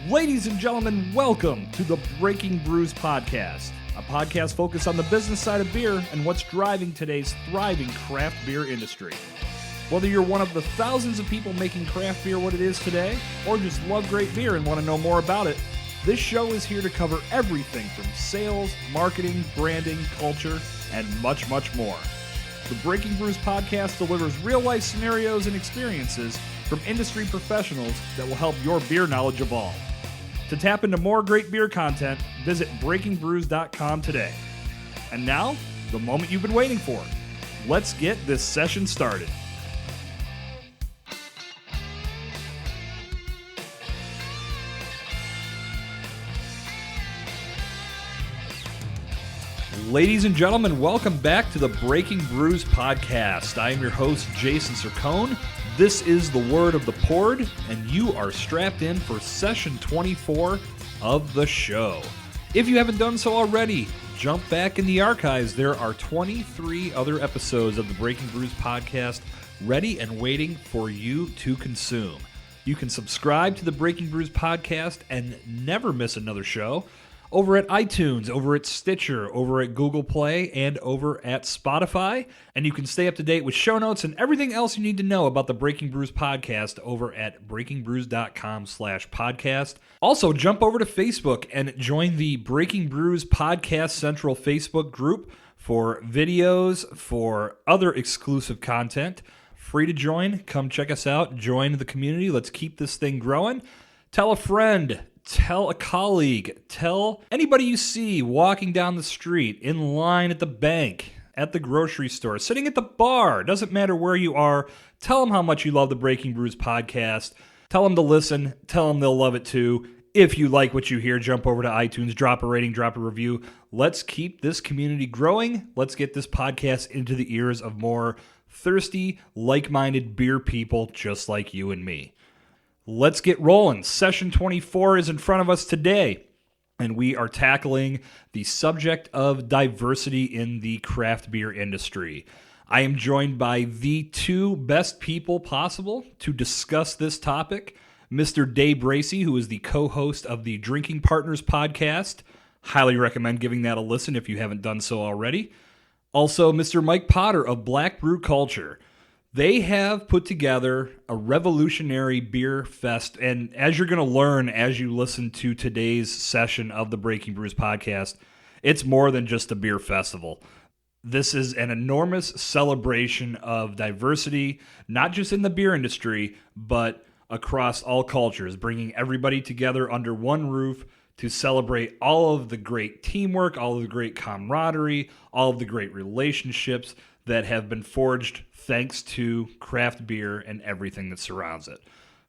Ladies and gentlemen, welcome to the Breaking Brews podcast, a podcast focused on the business side of beer and what's driving today's thriving craft beer industry. Whether you're one of the thousands of people making craft beer what it is today, or just love great beer and want to know more about it, this show is here to cover everything from sales, marketing, branding, culture, and much, much more. The Breaking Brews podcast delivers real-life scenarios and experiences from industry professionals that will help your beer knowledge evolve. To tap into more great beer content, visit breakingbrews.com today. And now, the moment you've been waiting for. Let's get this session started. Ladies and gentlemen, welcome back to the Breaking Brews podcast. I am your host, Jason Sircone. This is the word of the poured, and you are strapped in for session 24 of the show. If you haven't done so already, jump back in the archives. There are 23 other episodes of the Breaking Brews podcast ready and waiting for you to consume. You can subscribe to the Breaking Brews podcast and never miss another show over at iTunes, over at Stitcher, over at Google Play, and over at Spotify. And you can stay up to date with show notes and everything else you need to know about the Breaking Brews podcast over at breakingbrews.com/podcast. Also, jump over to Facebook and join the Breaking Brews Podcast Central Facebook group for videos, for other exclusive content. Free to join. Come check us out. Join the community. Let's keep this thing growing. Tell a friend. Tell a colleague, tell anybody you see walking down the street, in line at the bank, at the grocery store, sitting at the bar, doesn't matter where you are, tell them how much you love the Breaking Brews podcast, tell them to listen, tell them they'll love it too. If you like what you hear, jump over to iTunes, drop a rating, drop a review. Let's keep this community growing. Let's get this podcast into the ears of more thirsty, like-minded beer people just like you and me. Let's get rolling. Session 24 is in front of us today, and we are tackling the subject of diversity in the craft beer industry. I am joined by the two best people possible to discuss this topic, Mr. Dave Bracey, who is the co-host of the Drinking Partners podcast. Highly recommend giving that a listen if you haven't done so already. Also, Mr. Mike Potter of Black Brew Culture. They have put together a revolutionary beer fest, and as you're going to learn as you listen to today's session of the Breaking Brews podcast, it's more than just a beer festival. This is an enormous celebration of diversity, not just in the beer industry, but across all cultures, bringing everybody together under one roof to celebrate all of the great teamwork, all of the great camaraderie, all of the great relationships that have been forged thanks to craft beer and everything that surrounds it.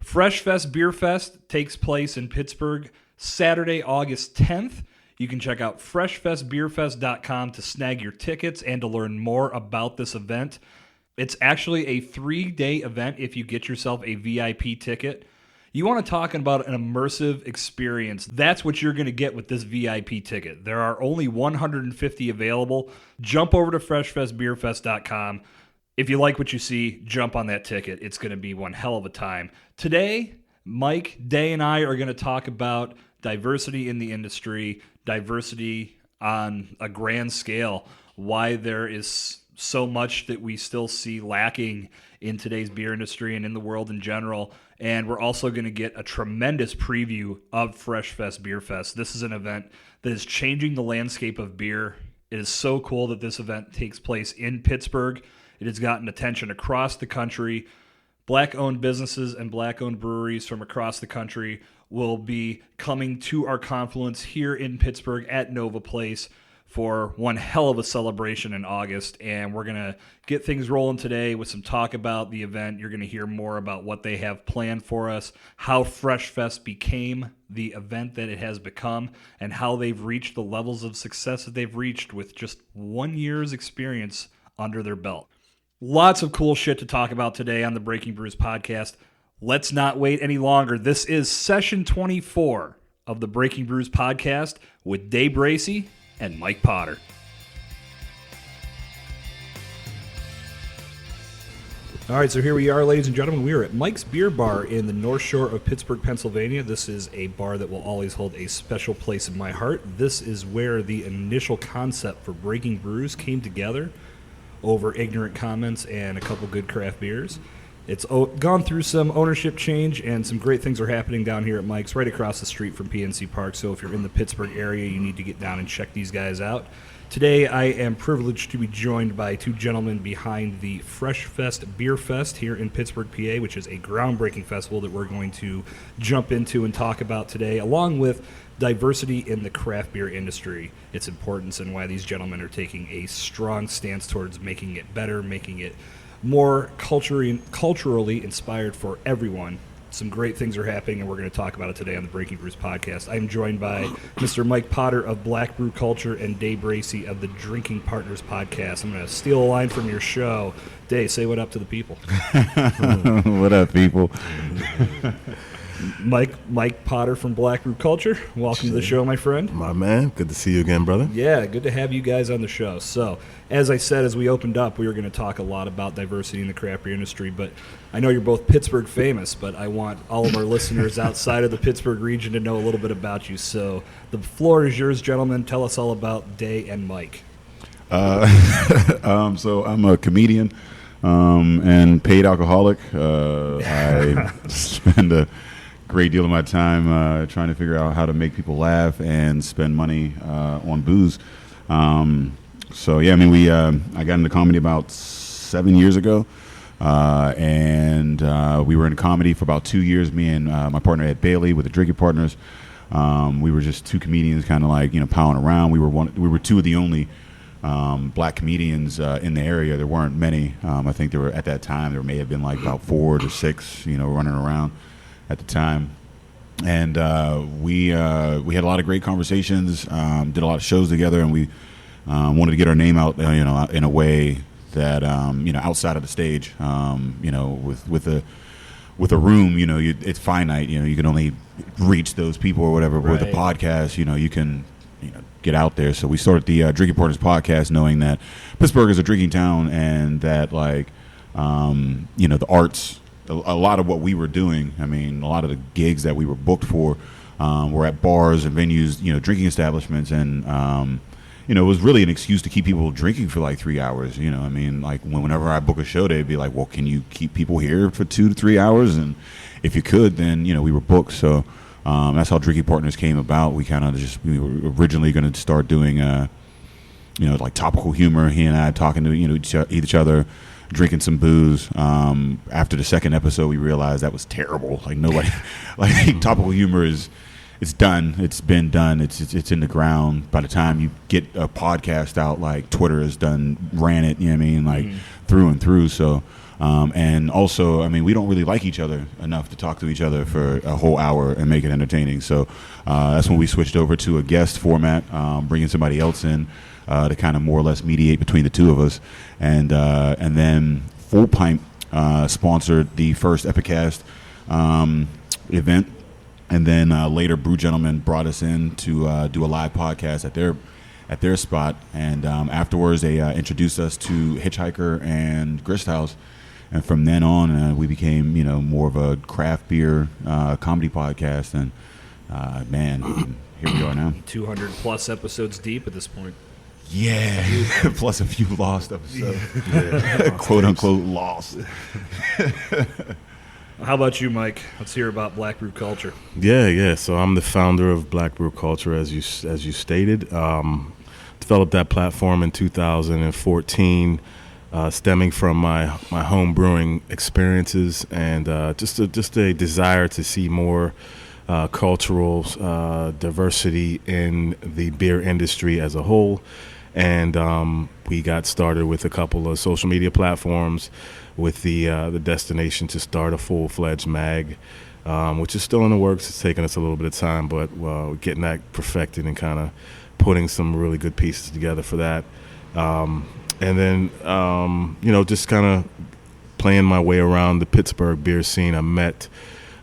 Fresh Fest Beer Fest takes place in Pittsburgh Saturday, August 10th. You can check out freshfestbeerfest.com to snag your tickets and to learn more about this event. It's actually a 3-day event if you get yourself a VIP ticket. You want to talk about an immersive experience. That's what you're going to get with this VIP ticket. There are only 150 available. Jump over to freshfestbeerfest.com. If you like what you see, jump on that ticket. It's going to be one hell of a time. Today, Mike, Day, and I are going to talk about diversity in the industry, diversity on a grand scale, why there is so much that we still see lacking in today's beer industry and in the world in general. And we're also going to get a tremendous preview of Fresh Fest Beer Fest. This is an event that is changing the landscape of beer. It is so cool that this event takes place in Pittsburgh. It has gotten attention across the country. Black-owned businesses and Black-owned breweries from across the country will be coming to our confluence here in Pittsburgh at Nova Place for one hell of a celebration in August, and we're going to get things rolling today with some talk about the event. You're going to hear more about what they have planned for us, how Fresh Fest became the event that it has become, and how they've reached the levels of success that they've reached with just 1 year's experience under their belt. Lots of cool shit to talk about today on the Breaking Brews podcast. Let's not wait any longer. This is session 24 of the Breaking Brews podcast with Dave Bracey and Mike Potter. All right, so here we are, ladies and gentlemen. We are at Mike's Beer Bar in the North Shore of Pittsburgh, Pennsylvania. This is a bar that will always hold a special place in my heart. This is where the initial concept for Breaking Brews came together over ignorant comments and a couple good craft beers. It's gone through some ownership change, and some great things are happening down here at Mike's, right across the street from PNC Park. So if you're in the Pittsburgh area, you need to get down and check these guys out. Today, I am privileged to be joined by two gentlemen behind the Fresh Fest Beer Fest here in Pittsburgh, PA, which is a groundbreaking festival that we're going to jump into and talk about today, along with diversity in the craft beer industry, its importance, and why these gentlemen are taking a strong stance towards making it better, making it more culturally inspired for everyone. Some great things are happening, and we're going to talk about it today on the Breaking Brews podcast. I'm joined by Mr. Mike Potter of Black Brew Culture and Dave Bracey of the Drinking Partners podcast. I'm going to steal a line from your show. Dave, say what up to the people. What up, people? Mike Potter from Black Brew Culture. Welcome to the show, my friend. My man. Good to see you again, brother. Yeah, good to have you guys on the show. So, as I said, as we opened up, we were going to talk a lot about diversity in the craft beer industry, but I know you're both Pittsburgh famous, but I want all of our listeners outside of the Pittsburgh region to know a little bit about you. So, the floor is yours, gentlemen. Tell us all about Day and Mike. So, I'm a comedian and paid alcoholic. I spend a great deal of my time trying to figure out how to make people laugh and spend money on booze. So yeah, I mean, I got into comedy about 7 years ago, and we were in comedy for about 2 years. Me and my partner Ed Bailey with the Drinking Partners. We were just two comedians, kind of like powing around. We were two of the only black comedians in the area. There weren't many. I think there were at that time. There may have been like about 4 to 6, running around at the time, and we had a lot of great conversations, did a lot of shows together, and we wanted to get our name out, in a way that outside of the stage, with a room, it's finite, you can only reach those people or whatever. Right. With a podcast, you can get out there. So we started the Drinking Partners podcast, knowing that Pittsburgh is a drinking town, and that the arts. A lot of what we were doing, I mean, a lot of the gigs that we were booked for were at bars and venues, drinking establishments, and it was really an excuse to keep people drinking for like 3 hours. I mean, like whenever I book a show, they'd be like, "Well, can you keep people here for 2 to 3 hours?" And if you could, then we were booked. So that's how Drinking Partners came about. We we were originally going to start doing like topical humor. He and I talking to each other, drinking some booze. After the second episode, we realized that was terrible. Like nobody, topical humor it's done. It's been done. It's in the ground. By the time you get a podcast out, like Twitter has ran it. Through and through. So, and also, I mean, we don't really like each other enough to talk to each other for a whole hour and make it entertaining. So that's when we switched over to a guest format, bringing somebody else in. To kind of more or less mediate between the two of us, and then Full Pint sponsored the first Epicast event, and then later Brew Gentlemen brought us in to do a live podcast at their spot, and afterwards they introduced us to Hitchhiker and Grist House, and from then on we became more of a craft beer comedy podcast, and man, here we are now, 200 plus episodes deep at this point. Yeah, plus a few lost episodes. Yeah. Quote unquote lost. How about you, Mike? Let's hear about Black Brew Culture. Yeah. So I'm the founder of Black Brew Culture, as you stated. Developed that platform in 2014, stemming from my home brewing experiences, and just a desire to see more cultural diversity in the beer industry as a whole. And we got started with a couple of social media platforms with the destination to start a full-fledged mag, which is still in the works. It's taken us a little bit of time, but we're getting that perfected and kind of putting some really good pieces together for that. And then, just kind of playing my way around the Pittsburgh beer scene. I met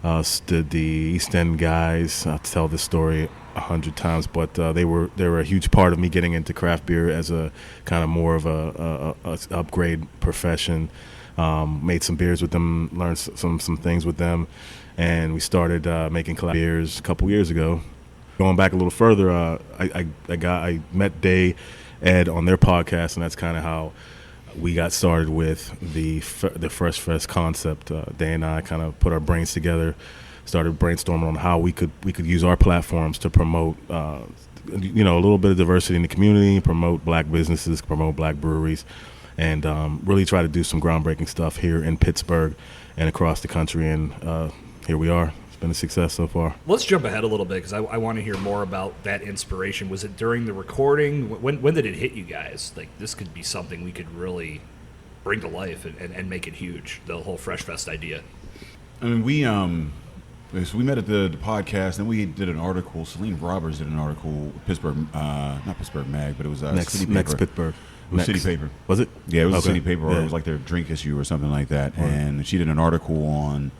the East End guys. I'll tell this story 100 times, but they were a huge part of me getting into craft beer as a kind of more of a upgrade profession. Made some beers with them, learned some things with them, and we started making collab beers a couple years ago. Going back a little further, I met Day Ed on their podcast, and that's kind of how we got started with the Fresh Fest concept. Day and I kind of put our brains together, started brainstorming on how we could use our platforms to promote a little bit of diversity in the community, promote black businesses, promote black breweries, and really try to do some groundbreaking stuff here in Pittsburgh and across the country. And here we are. It's been a success so far. Let's jump ahead a little bit because I want to hear more about that inspiration. Was it during the recording? When did it hit you guys? Like, this could be something we could really bring to life and make it huge, the whole Fresh Fest idea. I mean, we met at the podcast, and we did an article. Celine Roberts did an article, Pittsburgh, not Pittsburgh Mag, but it was City Paper. Next Pittsburgh. It was City Paper. Was it? Yeah, it was okay. a City Paper, or yeah. it was like their drink issue or something like that. Right. And she did an article on,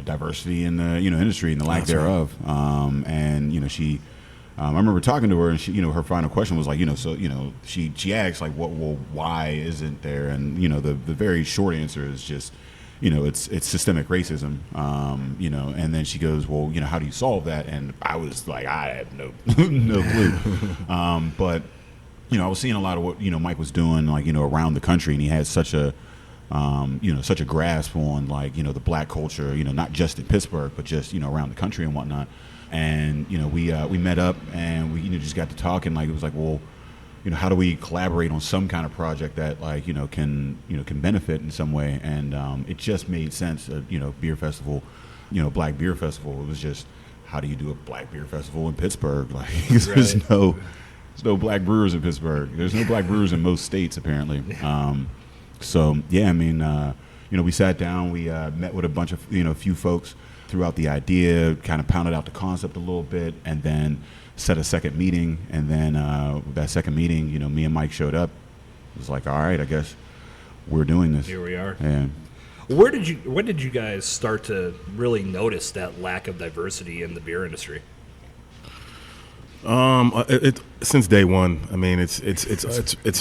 diversity in the industry and the lack thereof. Right. And she, I remember talking to her, and she, her final question was like, she asked like, why isn't there? And the very short answer is just, it's systemic racism. And then she goes, well, how do you solve that? And I was like, I had no clue. But I was seeing a lot of what Mike was doing, like around the country, and he had such a such a grasp on like the black culture, not just in Pittsburgh, but just around the country and whatnot. And we met up, and we just got to talking. Like, it was like, well, how do we collaborate on some kind of project that like can benefit in some way? And it just made sense. Beer festival, black beer festival. It was just, how do you do a black beer festival in Pittsburgh? Like, there's no black brewers in Pittsburgh. There's no black brewers in most states apparently. So yeah, I mean, we sat down, we met with a bunch of a few folks, threw out the idea, kind of pounded out the concept a little bit, and then set a second meeting. And then that second meeting, me and Mike showed up. It was like, all right, I guess we're doing this. Here we are. Yeah. When did you guys start to really notice that lack of diversity in the beer industry? Since day one. I mean, it's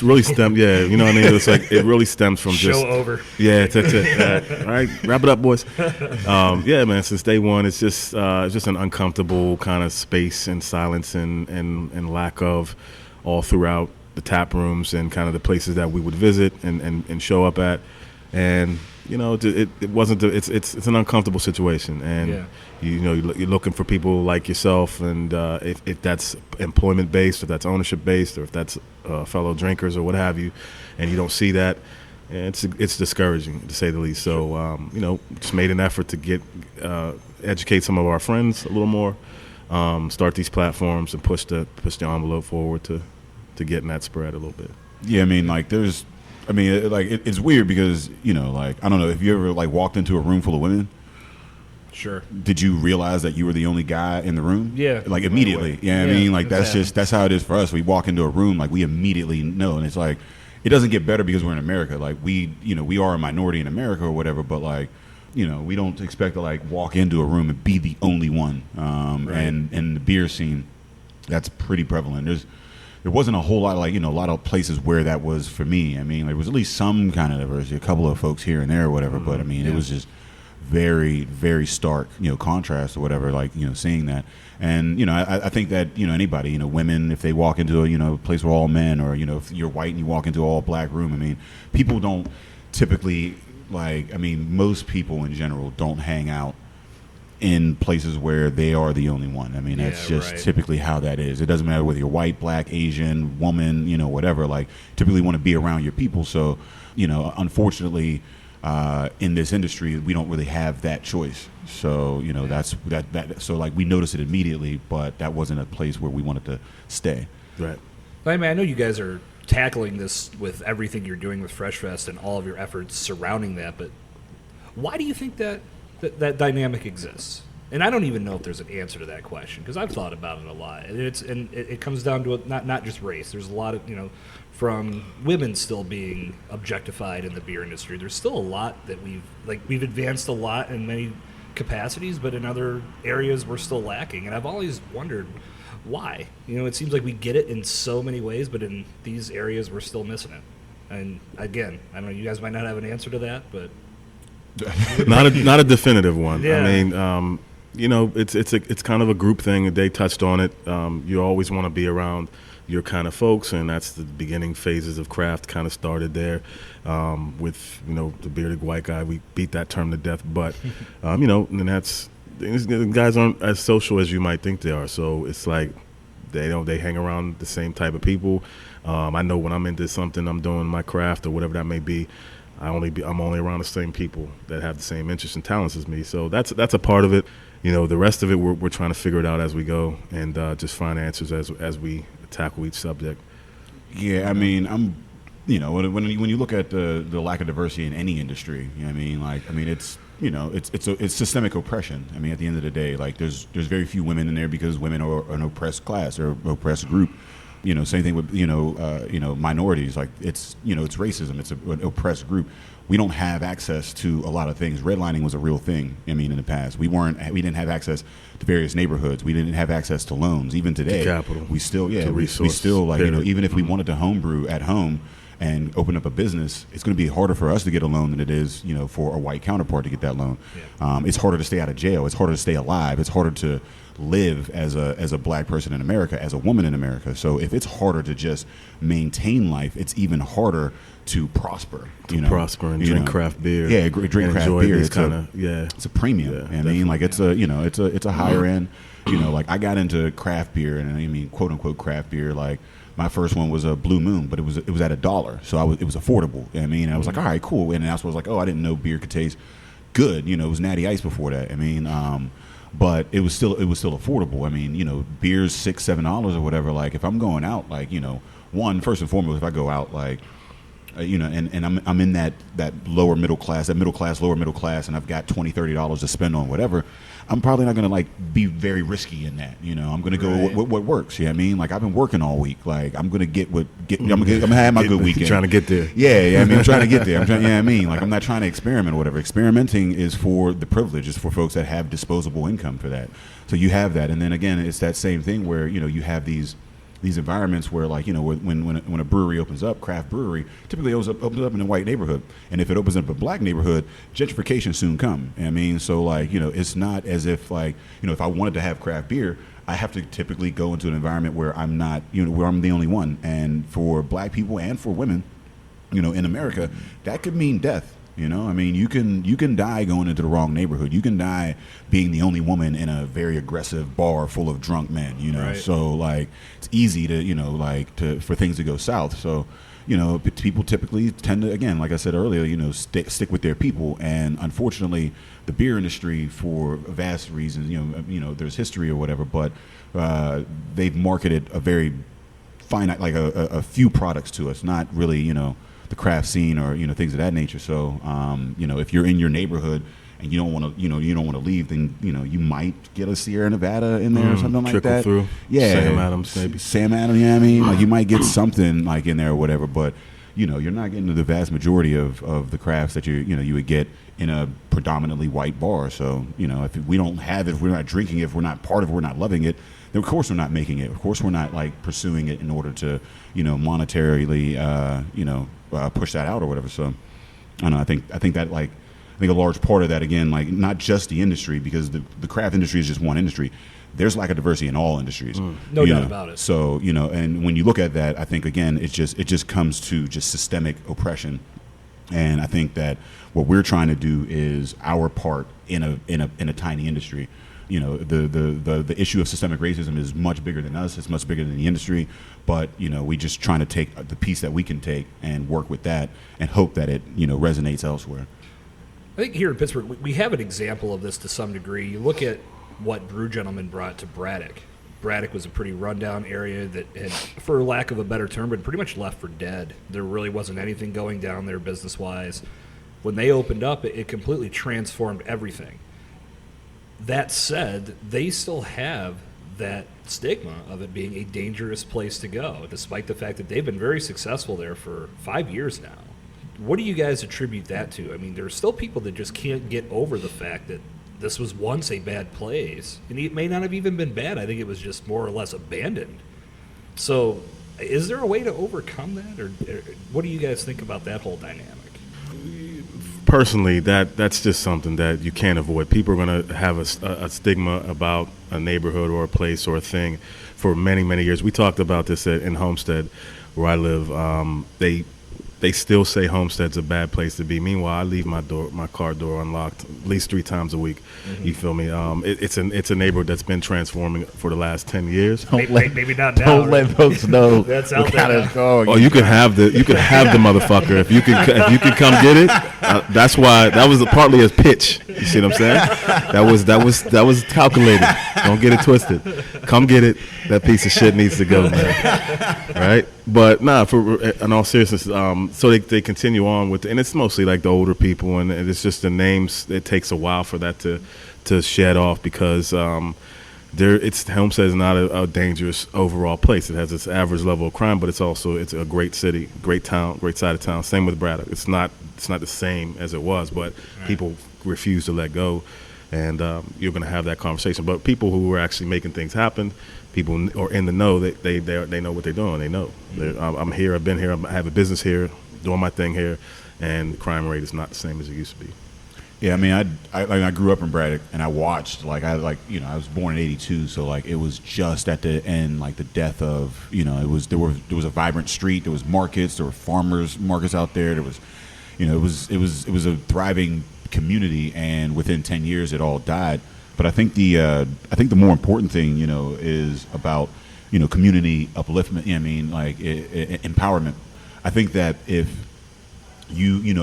really stemmed. Yeah, you know what I mean. It's like it really stems from just show over. Yeah, that's it. All right, wrap it up, boys. Yeah, man. Since day one, it's just an uncomfortable kind of space and silence and lack of all throughout the tap rooms and kind of the places that we would visit and show up at, and it wasn't. It's an uncomfortable situation, and yeah. You're looking for people like yourself, and if that's employment based, if that's ownership based, or if that's fellow drinkers or what have you, and you don't see that, it's discouraging to say the least. So just made an effort to get educate some of our friends a little more, start these platforms and push the envelope forward to getting that spread a little bit. Yeah, I mean, like it's weird because I don't know if you ever like walked into a room full of women. Sure. Did you realize that you were the only guy in the room? Yeah. Like immediately. Right Yeah, I mean, like that's how it is for us. We walk into a room, like we immediately know, and it's like it doesn't get better because we're in America. Like we are a minority in America or whatever, but like we don't expect to like walk into a room and be the only one. Right. And in the beer scene, that's pretty prevalent. There wasn't a whole lot, like, a lot of places where that was for me. I mean, there was at least some kind of diversity, a couple of folks here and there or whatever, but I mean, it was just very, very stark, contrast or whatever, like, seeing that. And, I think that, anybody, women, if they walk into a place where all men, or, if you're white and you walk into an all black room, I mean, people don't typically, like, I mean, most people in general don't hang out in places where they are the only one. I mean, that's just typically how that is. It doesn't matter whether you're white, black, Asian, woman, whatever, like, typically want to be around your people. So, unfortunately, in this industry, we don't really have that choice. So, that's that. So, like, we noticed it immediately, but that wasn't a place where we wanted to stay. Right. I mean, I know you guys are tackling this with everything you're doing with Fresh Fest and all of your efforts surrounding that, but why do you think that dynamic exists? And I don't even know if there's an answer to that question, because I've thought about it a lot. It comes down to not just race. There's a lot of, from women still being objectified in the beer industry. There's still a lot that we've advanced a lot in many capacities, but in other areas we're still lacking. And I've always wondered why. It seems like we get it in so many ways, but in these areas we're still missing it. And again, I don't know, you guys might not have an answer to that, but not a definitive one. Yeah. I mean, it's kind of a group thing. They touched on it. You always want to be around your kind of folks, and that's the beginning phases of craft. Kind of started there with the bearded white guy. We beat that term to death, but and the guys aren't as social as you might think they are. So it's like they hang around the same type of people. I know when I'm into something, I'm doing my craft or whatever that may be, I'm only around the same people that have the same interests and talents as me. So that's a part of it. The rest of it we're trying to figure it out as we go and just find answers as we tackle each subject. Yeah, I mean, when you look at the lack of diversity in any industry, it's systemic oppression. I mean, at the end of the day, like there's very few women in there because women are an oppressed class or oppressed group. Same thing with minorities. Like it's racism. It's an oppressed group. We don't have access to a lot of things. Redlining was a real thing. I mean, in the past, we didn't have access to various neighborhoods. We didn't have access to loans. Even today, to capital. We still Period. even if we wanted to homebrew at home and open up a business, it's going to be harder for us to get a loan than it is, for a white counterpart to get that loan. Yeah. It's harder to stay out of jail. It's harder to stay alive. It's harder to live as a black person in America, as a woman in America. So if it's harder to just maintain life, it's even harder to prosper. Prosper and drink craft beer. Yeah, drink craft beer. It's a premium. Yeah, I mean, like it's a higher end. Like I got into craft beer, and I mean, quote unquote craft beer. Like my first one was a Blue Moon, but it was at $1, so it was affordable. I mean, I was like, all right, cool. And that's what I was like, oh, I didn't know beer could taste good. It was Natty Ice before that. I mean, but it was still affordable. I mean, beer's $6-7 or whatever. Like if I'm going out, like first and foremost, if I go out, like and I'm in that lower middle class, lower middle class, and I've got $20-30 to spend on whatever, I'm probably not gonna be very risky in that. I'm gonna go with what works. You know what I mean? Like I've been working all week. Like I'm gonna I'm gonna have my good weekend. Trying to get there. Yeah. I mean, I'm trying to get there. Like I'm not trying to experiment or whatever. Experimenting is for the privileged. It's for folks that have disposable income for that. So you have that, and then again, it's that same thing where you have these environments where when a brewery opens up, craft brewery typically opens up in a white neighborhood, and if it opens up a black neighborhood, gentrification soon come. I mean, so it's not as if if I wanted to have craft beer, I have to typically go into an environment where I'm not where I'm the only one, and for black people and for women, in America, that could mean death. I mean, you can die going into the wrong neighborhood. You can die being the only woman in a very aggressive bar full of drunk men. Right. So it's easy to for things to go south. So people typically tend to, again, like I said earlier, stick with their people. And unfortunately, the beer industry, for vast reasons, there's history or whatever, but they've marketed a very finite, like a few products to us, not really the craft scene or things of that nature. So if you're in your neighborhood and you don't want to leave, then you might get a Sierra Nevada in there or something like that. Through. Yeah, Sam Adams maybe. Sam Adams, you know what I mean? Like you might get something like in there or whatever, but you're not getting to the vast majority of the crafts that you would get in a predominantly white bar. So if we don't have it, if we're not drinking it, if we're not part of it, we're not loving it, then of course we're not making it. Of course we're not pursuing it in order to monetarily push that out or whatever. So I don't know. I think that a large part of that, again, not just the industry, because the craft industry is just one industry. There's lack of diversity in all industries. No doubt about it. So and when you look at that, I think again it just comes to just systemic oppression. And I think that what we're trying to do is our part in a tiny industry. The issue of systemic racism is much bigger than us. It's much bigger than the industry. But we just trying to take the piece that we can take and work with that and hope that it resonates elsewhere. I think here in Pittsburgh, we have an example of this to some degree. You look at what Brew Gentlemen brought to Braddock. Braddock was a pretty rundown area that had, for lack of a better term, been pretty much left for dead. There really wasn't anything going down there business-wise. When they opened up, it completely transformed everything. That said, they still have that stigma of it being a dangerous place to go, despite the fact that they've been very successful there for 5 years now. What do you guys attribute that to? I mean, there are still people that just can't get over the fact that this was once a bad place, and it may not have even been bad. I think it was just more or less abandoned. So Is there a way to overcome that, or what do you guys think about that whole dynamic? Personally, that's just something that you can't avoid. People are going to have a stigma about a neighborhood or a place or a thing for many, many years. We talked about this in Homestead, where I live. They still say Homestead's a bad place to be. Meanwhile, I leave my car door unlocked at least 3 times a week. Mm-hmm. You feel me? It's a neighborhood that's been transforming for the last 10 years. Maybe not now. Don't let folks know. That's out there. Oh, you can have the motherfucker if you can come get it. That's why that was partly a pitch. You see what I'm saying? That was calculated. Don't get it twisted. Come get it. That piece of shit needs to go, man. Right? But in all seriousness, so they continue on with, and it's mostly like the older people, and it's just the names. It takes a while for that to shed off because Homestead is not a dangerous overall place. It has its average level of crime, but it's a great city, great town, great side of town. Same with Braddock. It's not the same as it was, but people refuse to let go, and you're going to have that conversation. But people who are actually making things happen, people or in the know, they know what they're doing. They know. I'm here. I've been here. I have a business here, doing my thing here, and the crime rate is not the same as it used to be. Yeah, I mean, I grew up in Braddock, and I watched, I was born in '82, so it was just at the end, the death of, there was a vibrant street, there was markets, there were farmers markets out there, there was, it was a thriving community, and within 10 years it all died. But I think the more important thing, is about, community upliftment. Empowerment. I think that if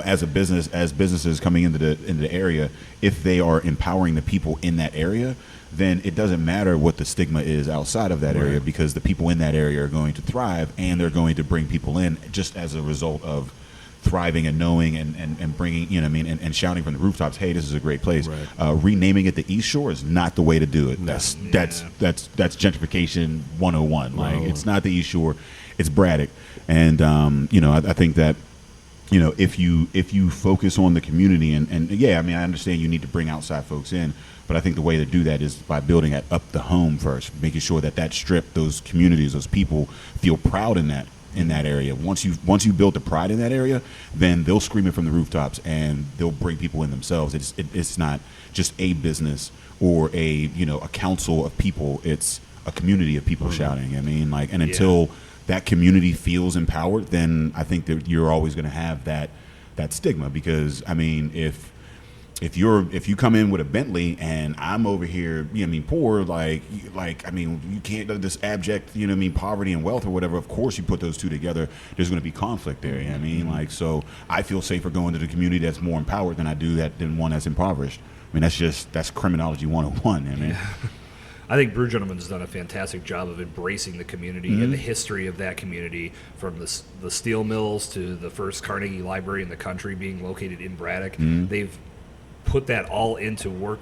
as businesses coming into the area, if they are empowering the people in that area, then it doesn't matter what the stigma is outside of that area, because the people in that area are going to thrive, and they're going to bring people in just as a result of thriving and knowing and bringing, and shouting from the rooftops, hey, this is a great place. Right. Renaming it the East Shore is not the way to do it. That's gentrification 101. It's not the East Shore, it's Braddock. And I think that if you focus on the community and I understand you need to bring outside folks in, but I think the way to do that is by building up the home first, making sure that strip, those communities, those people feel proud in that area. Once you build the pride in that area, then they'll scream it from the rooftops, and they'll bring people in themselves. It's not just a business or a council of people. It's a community of people shouting. Until that community feels empowered, then I think that you're always going to have that stigma. Because if you come in with a Bentley and I'm over here, poor, you can't do this abject, poverty and wealth or whatever. Of course, you put those two together, there's going to be conflict there. So I feel safer going to the community that's more empowered than one that's impoverished. That's criminology 101. I think Brew Gentleman's done a fantastic job of embracing the community and the history of that community, from the steel mills to the first Carnegie Library in the country being located in Braddock. They've put that all into work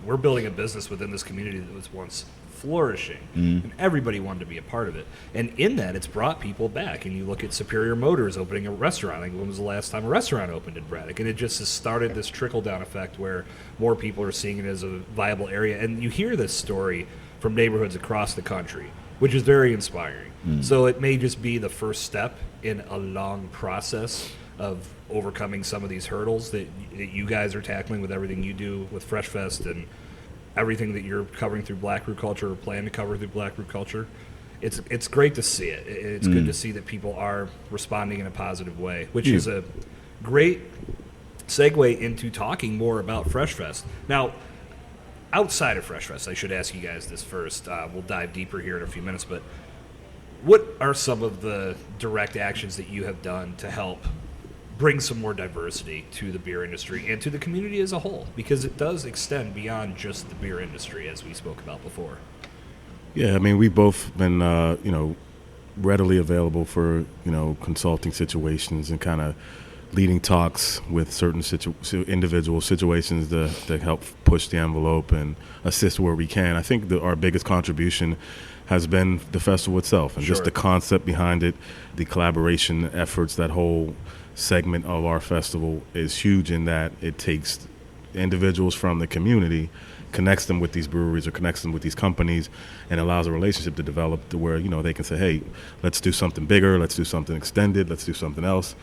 we're building a business within this community that was once flourishing, and everybody wanted to be a part of it. And in that, it's brought people back. And you look at Superior Motors opening a restaurant. When was the last time a restaurant opened in Braddock? And it just has started this trickle-down effect where more people are seeing it as a viable area. And you hear this story from neighborhoods across the country, which is very inspiring. So it may just be the first step in a long process of overcoming some of these hurdles that you guys are tackling with everything you do with Fresh Fest and everything that you're covering through Black Root Culture or plan to cover through Black Root Culture. It's great to see it. It's good to see that people are responding in a positive way, which is a great segue into talking more about Fresh Fest. Now, outside of Fresh Fest, I should ask you guys this first. We'll dive deeper here in a few minutes, but what are some of the direct actions that you have done to help bring some more diversity to the beer industry and to the community as a whole? Because it does extend beyond just the beer industry, as we spoke about before. Yeah, we've both been, readily available for, consulting situations and kind of leading talks with certain individual situations to help push the envelope and assist where we can. I think our biggest contribution has been the festival itself and just the concept behind it, the collaboration efforts. That whole segment of our festival is huge in that it takes individuals from the community connects them with these breweries or connects them with these companies, and allows a relationship to develop to where they can say, hey, let's do something bigger, let's do something extended, let's do something else.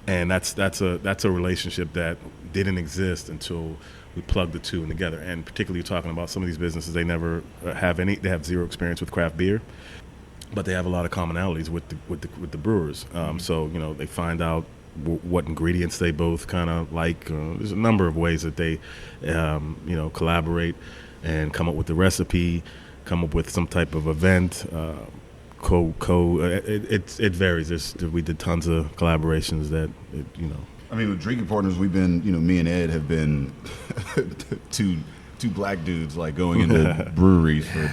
And that's a relationship that didn't exist until we plugged the two in together. And particularly talking about some of these businesses, they never they have zero experience with craft beer, but they have a lot of commonalities with the brewers. So they find out what ingredients they both kind of like. There's a number of ways that they collaborate and come up with the recipe, come up with some type of event. It varies. We did tons of collaborations that I mean, with drinking partners, we've been, me and Ed have been two black dudes like going into breweries for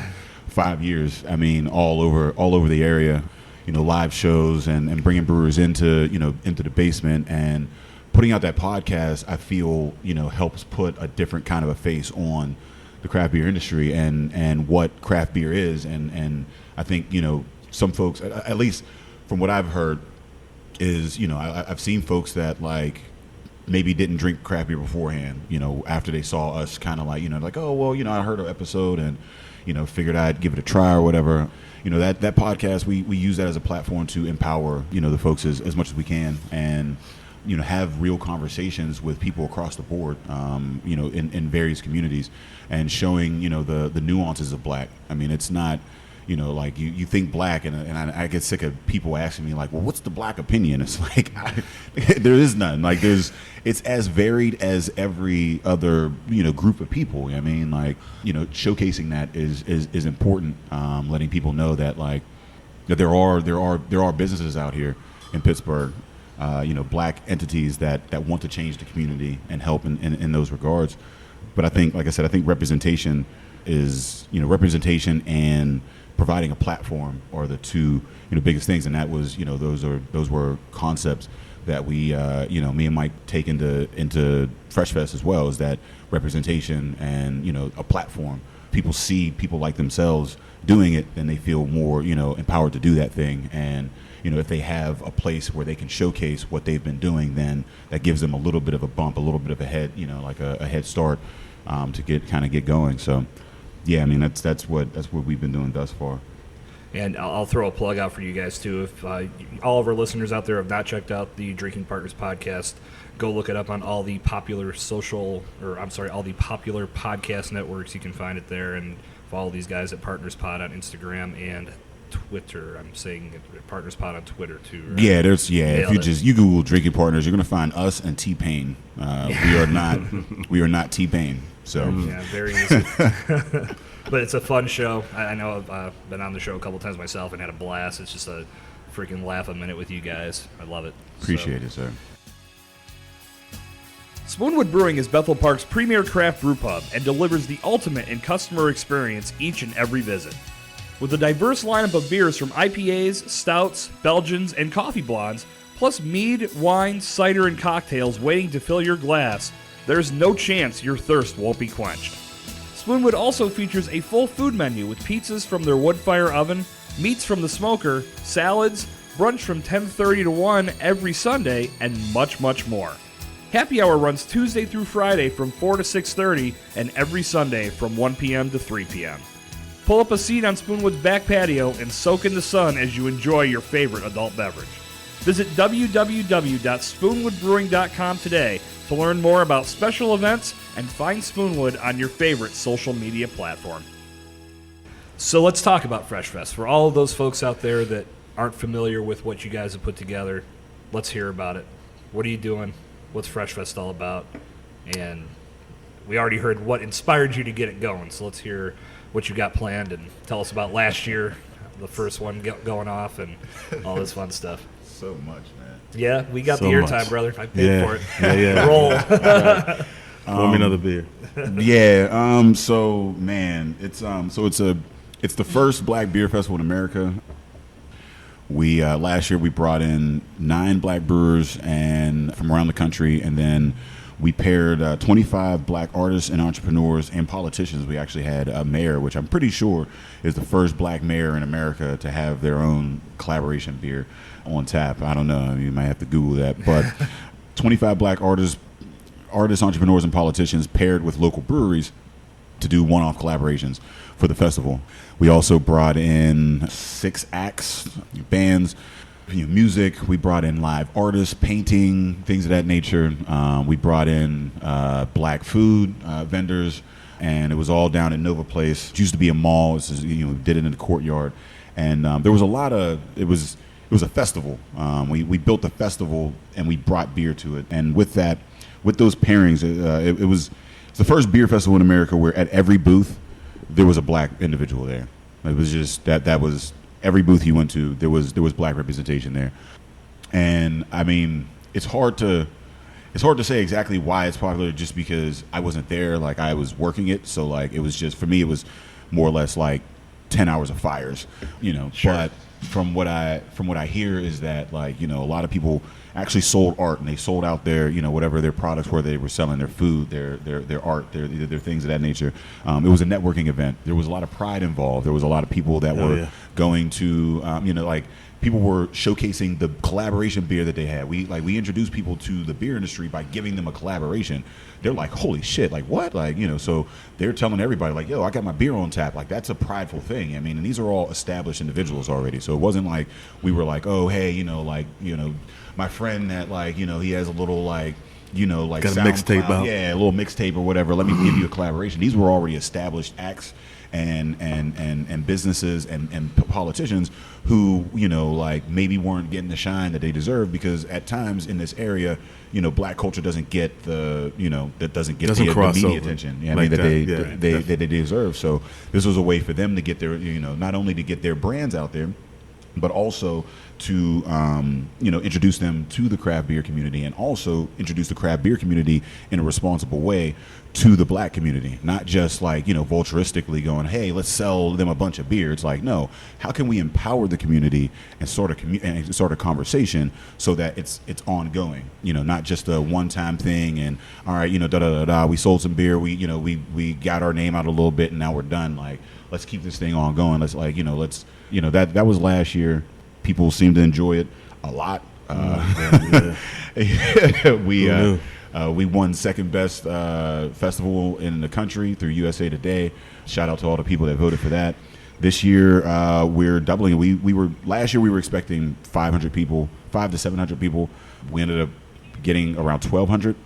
5 years. I mean, all over the area, live shows and bringing brewers into the basement and putting out that podcast. I feel helps put a different kind of a face on the craft beer industry and what craft beer is. And I think some folks, at least from what I've heard, is I've seen folks that like maybe didn't drink craft beer beforehand, after they saw us kind of like oh well, I heard an episode and figured I'd give it a try or whatever. That podcast, we use that as a platform to empower the folks as much as we can, and have real conversations with people across the board, in various communities, and showing the nuances of black. I mean, it's not like you think black, and I get sick of people asking me like, well, what's the black opinion? It's like there is none. Like it's as varied as every other group of people. I mean, like showcasing that is important. Letting people know that like that there are businesses out here in Pittsburgh, black entities that want to change the community and help in those regards. But I think, like I said, representation is representation and providing a platform are the two biggest things, and that was those were concepts that we me and Mike take into Fresh Fest as well, is that representation and a platform. People see people like themselves doing it, then they feel more empowered to do that thing, and if they have a place where they can showcase what they've been doing, then that gives them a little bit of a bump, a little bit of a head like a head start to get going. So yeah, I mean that's what we've been doing thus far. And I'll throw a plug out for you guys too. If all of our listeners out there have not checked out the Drinking Partners podcast, go look it up on all the popular all the popular podcast networks. You can find it there, and follow these guys at Partners Pod on Instagram and Twitter. I'm saying Partners Pod on Twitter too. Right? Yeah, if you Google Drinking Partners, you're gonna find us and T-Pain. We are not T-Pain. So yeah, very easy. But it's a fun show. I know I've been on the show a couple times myself and had a blast. It's just a freaking laugh a minute with you guys. I love it. Appreciate it, sir. Spoonwood Brewing is Bethel Park's premier craft brew pub and delivers the ultimate in customer experience each and every visit. With a diverse lineup of beers from IPAs, stouts, Belgians, and coffee blondes, plus mead, wine, cider, and cocktails waiting to fill your glass, there's no chance your thirst won't be quenched. Spoonwood also features a full food menu with pizzas from their wood fire oven, meats from the smoker, salads, brunch from 10:30 to 1 every Sunday, and much, much more. Happy Hour runs Tuesday through Friday from 4 to 6:30 and every Sunday from 1 p.m. to 3 p.m. Pull up a seat on Spoonwood's back patio and soak in the sun as you enjoy your favorite adult beverage. Visit www.spoonwoodbrewing.com today to learn more about special events and find Spoonwood on your favorite social media platform. So let's talk about Fresh Fest. For all of those folks out there that aren't familiar with what you guys have put together, let's hear about it. What are you doing? What's Fresh Fest all about? And we already heard what inspired you to get it going, so let's hear what you got planned and tell us about last year, the first one going off, and all this fun stuff. So much, man. Yeah, we got the airtime, brother. I paid for it. Yeah. Roll. Pour me another beer. Yeah. So man, it's the first Black Beer Festival in America. We last year we brought in 9 black brewers and from around the country, and then we paired 25 black artists and entrepreneurs and politicians. We actually had a mayor, which I'm pretty sure is the first black mayor in America to have their own collaboration beer on tap. I don't know. You might have to Google that. But 25 black artists, entrepreneurs, and politicians paired with local breweries to do one-off collaborations for the festival. We also brought in 6 acts, bands, music. We brought in live artists, painting, things of that nature. We brought in black food vendors, and it was all down at Nova Place. It used to be a mall. This is, we did it in the courtyard, and there was a lot of it was a festival. We built a festival, and we brought beer to it, and with those pairings, it was the first beer festival in America where at every booth there was a black individual there. It was just that was every booth you went to, there was black representation there. And I mean, it's hard to say exactly why it's popular, just because I wasn't there, like I was working it. So like it was just, for me, it was more or less like 10 hours of fires, Sure. But from what I hear is that, like, a lot of people actually sold art, and they sold out their, whatever their products were. They were selling their food, their art, their things of that nature. It was a networking event. There was a lot of pride involved. There was a lot of people that were going to, like, people were showcasing the collaboration beer that they had. We introduced people to the beer industry by giving them a collaboration. They're like, holy shit, like what? Like, so they're telling everybody, like, yo, I got my beer on tap. Like, that's a prideful thing. I mean, and these are all established individuals already. So it wasn't like we were like, oh, hey, my friend that, like, he has a little, like, like got a mixtape out. Yeah, a little mixtape or whatever. Let me give you a collaboration. These were already established acts and businesses and politicians who, like, maybe weren't getting the shine that they deserve, because at times in this area, black culture doesn't get the, that doesn't get the media attention. Yeah, like that they deserve. So this was a way for them to get their, not only to get their brands out there, but also to introduce them to the craft beer community, and also introduce the craft beer community in a responsible way to the black community, not just like, vulturistically going, hey, let's sell them a bunch of beer. It's like, no, how can we empower the community and start a conversation so that it's ongoing, not just a one-time thing, and all right, we sold some beer, we got our name out a little bit, and now we're done. Like, let's keep this thing on going. Let's, like, that was last year. People seem to enjoy it a lot. We won second best festival in the country through USA Today. Shout out to all the people that voted for that. This year we're doubling it. Last year we were expecting 500 people, 500 to 700 people. We ended up getting around 1,200,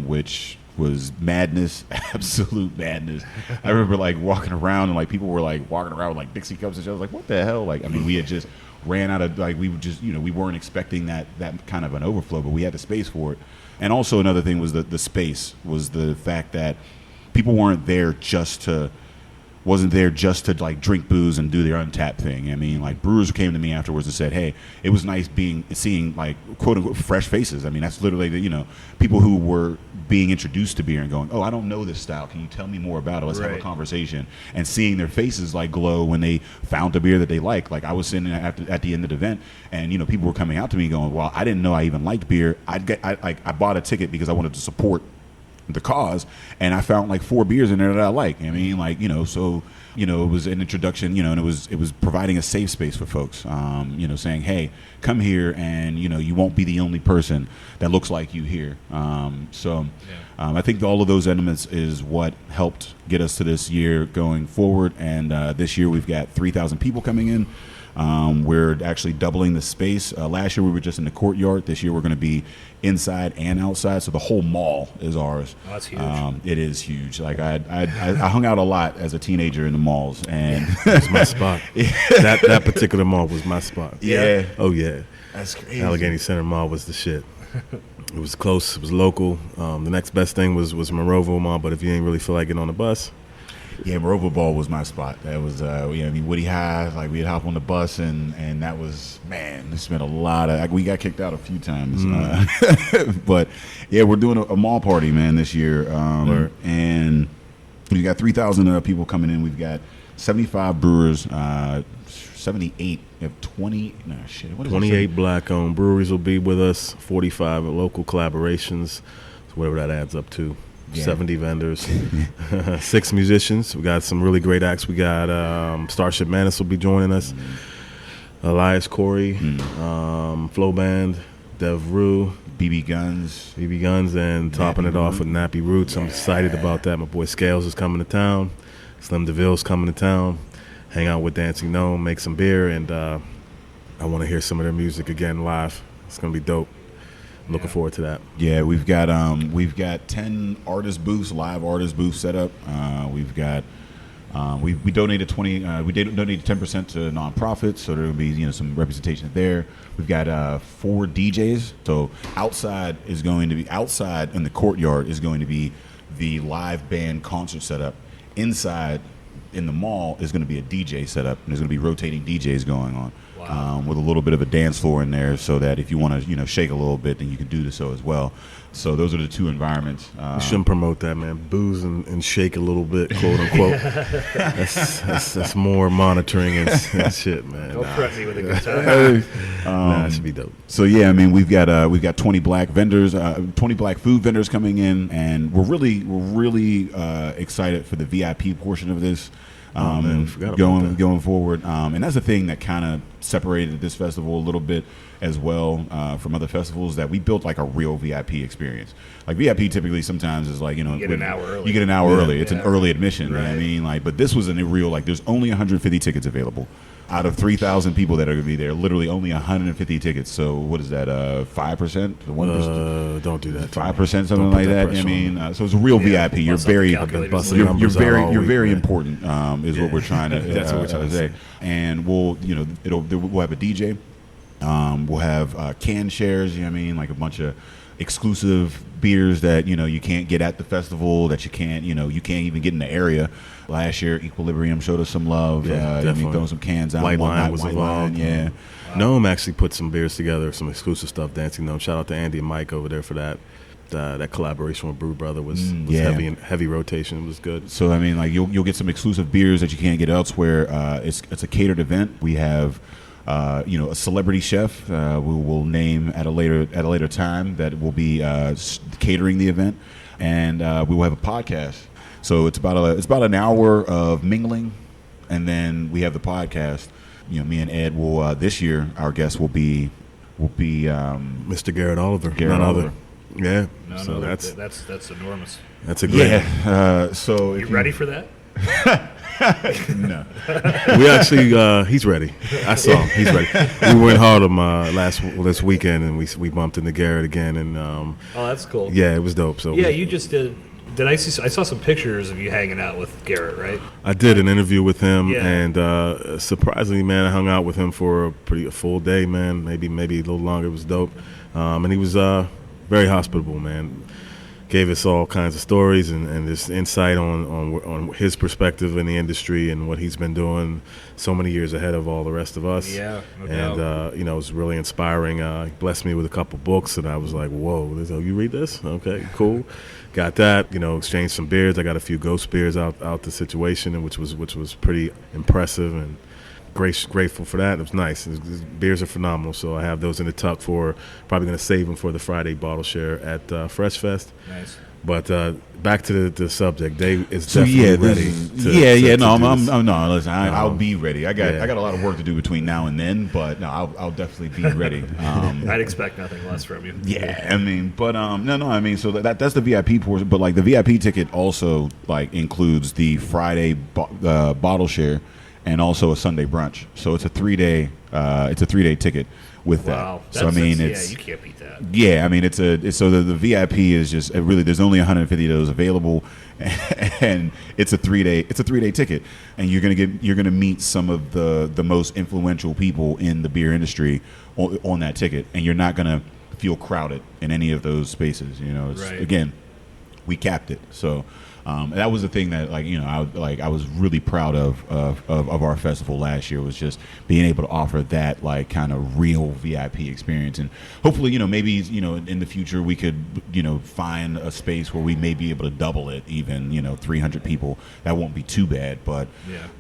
which was madness, absolute madness. I remember like walking around, and like people were like walking around with like Dixie cups and shit. I was like, what the hell? Like, I mean, we had just ran out of, like, we were just, we weren't expecting that kind of an overflow, but we had the space for it. And also another thing was the space, was the fact that people wasn't there just to like drink booze and do their untapped thing. I mean, like, brewers came to me afterwards and said, hey, it was nice seeing like quote unquote fresh faces. I mean, that's literally people who were being introduced to beer and going, oh, I don't know this style. Can you tell me more about it? Let's have a conversation. And seeing their faces like glow when they found a beer that they liked. Like, I was sitting at the end of the event, and people were coming out to me going, well, I didn't know I even liked beer. I bought a ticket because I wanted to support the cause, and I found like 4 beers in there that I like. I mean, like, so it was an introduction, and it was providing a safe space for folks, saying, hey, come here, and you won't be the only person that looks like you here. I think all of those elements is what helped get us to this year going forward, and this year we've got 3,000 people coming in. We're actually doubling the space. Last year we were just in the courtyard. This year we're going to be inside and outside, so the whole mall is ours. Oh, that's huge. It is huge. Like, I hung out a lot as a teenager in the malls, and it's my spot. That particular mall was my spot. Yeah. Oh yeah. That's crazy. Allegheny Center Mall was the shit. It was close. It was local. The next best thing was Monroeville Mall, but if you ain't really feel like getting on the bus. Yeah, Monroeville Ball was my spot. That was, Woody High. Like, we'd hop on the bus, and that was, man, we spent a lot of. We got kicked out a few times, but yeah, we're doing a mall party, man, this year, and we got 3,000 people coming in. We've got 75 brewers, 78. We have 20. No shit. What is 28 black-owned breweries will be with us. 45 local collaborations. So whatever that adds up to. Yeah. 70 vendors, 6 musicians. We got some really great acts. We got Starship Manus will be joining us. Elias Corey, Flow Band, Dev Rue, BB Guns, and topping it off with Nappy Roots. I'm excited about that. My boy Scales is coming to town. Slim DeVille's coming to town. Hang out with Dancing Gnome, make some beer, and I want to hear some of their music again live. It's gonna be dope. Looking forward to that. Yeah, we've got 10 artist booths, live artist booths set up. We've got we donated 10% to nonprofits, so there will be some representation there. We've got 4 DJs. So outside in the courtyard is going to be the live band concert setup. Inside in the mall is going to be a DJ setup, and there's going to be rotating DJs going on. Wow. With a little bit of a dance floor in there, so that if you want to, shake a little bit, then you can do so as well. So those are the 2 environments. You shouldn't promote that, man. Booze and shake a little bit, quote unquote. that's more monitoring and shit, man. Don't threaten me with a good time. That should be dope. So yeah, I mean, we've got 20 black vendors, 20 black food vendors coming in, and we're really excited for the VIP portion of this. Going forward, and that's the thing that kind of separated this festival a little bit as well from other festivals, that we built like a real VIP experience. Like VIP typically sometimes is like, you get an hour early. You get an hour early. It's an early admission. Right. You know what I mean? Like, but this was a real, like, there's only 150 tickets available. Out of 3,000 people that are going to be there, literally only 150 tickets. So what is that? 5%? 1%? Don't do that. 5%, something like that. I mean, so it's a real VIP. You're very important. Is what we're trying to. That's what we're trying to say. And we'll have a DJ. We'll have can shares. You know what I mean? Like a bunch of exclusive beers that you can't get at the festival, that you can't even get in the area. Last year, Equilibrium showed us some love. Definitely. Throwing some cans out. White Line was involved. Yeah. Gnome actually put some beers together, some exclusive stuff. Dancing Gnome. Shout out to Andy and Mike over there for that. That collaboration with Brew Brother was heavy rotation. It was good. So I mean, like you'll get some exclusive beers that you can't get elsewhere. It's a catered event. We have a celebrity chef we will name at a later time that will be catering the event, and we will have a podcast. So it's about an hour of mingling, and then we have the podcast. Me and Ed will this year our guest will be Mr. Garrett Oliver. Garrett Oliver. Yeah. So that's enormous. That's a great. Yeah. So you ready for that? No. We actually he's ready. I saw him. He's ready. We were in Harlem this weekend, and we bumped into Garrett again, and oh, that's cool. Yeah, it was dope. So you just did. I saw some pictures of you hanging out with Garrett, right? I did an interview with him, Yeah. and surprisingly, man, I hung out with him for a full day, man. Maybe a little longer. It was dope, and he was very hospitable, man. Gave us all kinds of stories and this insight on his perspective in the industry and what he's been doing so many years ahead of all the rest of us. Yeah, no doubt. And it was really inspiring. He blessed me with a couple books, and I was like, whoa, you read this? Okay, cool. Got that, exchanged some beers. I got a few ghost beers out the situation, and which was pretty impressive, and grateful for that. It was nice. Beers are phenomenal, so I have those in the tuck for probably going to save them for the Friday bottle share at Fresh Fest. Nice. But back to the subject. Dave is definitely ready. Listen, I'll be ready. I got a lot of work to do between now and then, but no, I'll definitely be ready. I'd expect nothing less from you. Yeah, I mean, but I mean, so that's the VIP portion. But like the VIP ticket also like includes the Friday bottle share and also a Sunday brunch. So it's a 3-day ticket with that. Wow. So I mean, it's you can't beat that. Yeah, I mean, so the VIP is just really there's only 150 of those available, and it's a 3-day ticket, and you're gonna meet some of the most influential people in the beer industry on that ticket, and you're not gonna feel crowded in any of those spaces. Right. Again, we capped it, so. That was the thing that, I was really proud of our festival last year, was just being able to offer that kind of real VIP experience, and hopefully maybe in the future we could find a space where we may be able to double it, even 300 people. That won't be too bad, but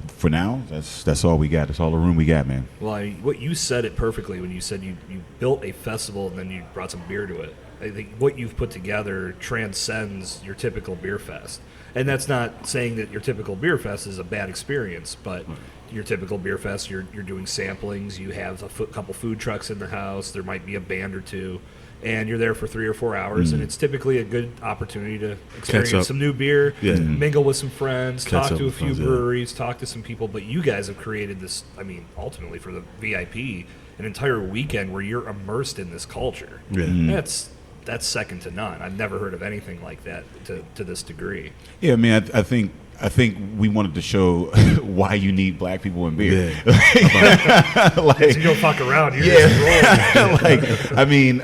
for now that's all we got. That's all the room we got, man. Well, what you said it perfectly when you said you built a festival and then you brought some beer to it. I think what you've put together transcends your typical beer fest. And that's not saying that your typical beer fest is a bad experience, but your typical beer fest, you're doing samplings, you have a couple food trucks in the house, there might be a band or two, and you're there for 3 or 4 hours, and it's typically a good opportunity to experience some new beer, mingle with some friends, talk to a few breweries, talk to some people. But you guys have created this, I mean, ultimately for the VIP, an entire weekend where you're immersed in this culture. That's second to none. I've never heard of anything like that to this degree. Yeah, I mean, I think we wanted to show why you need black people in beer. Like, so you don't fuck around. You just roll. Like, I mean,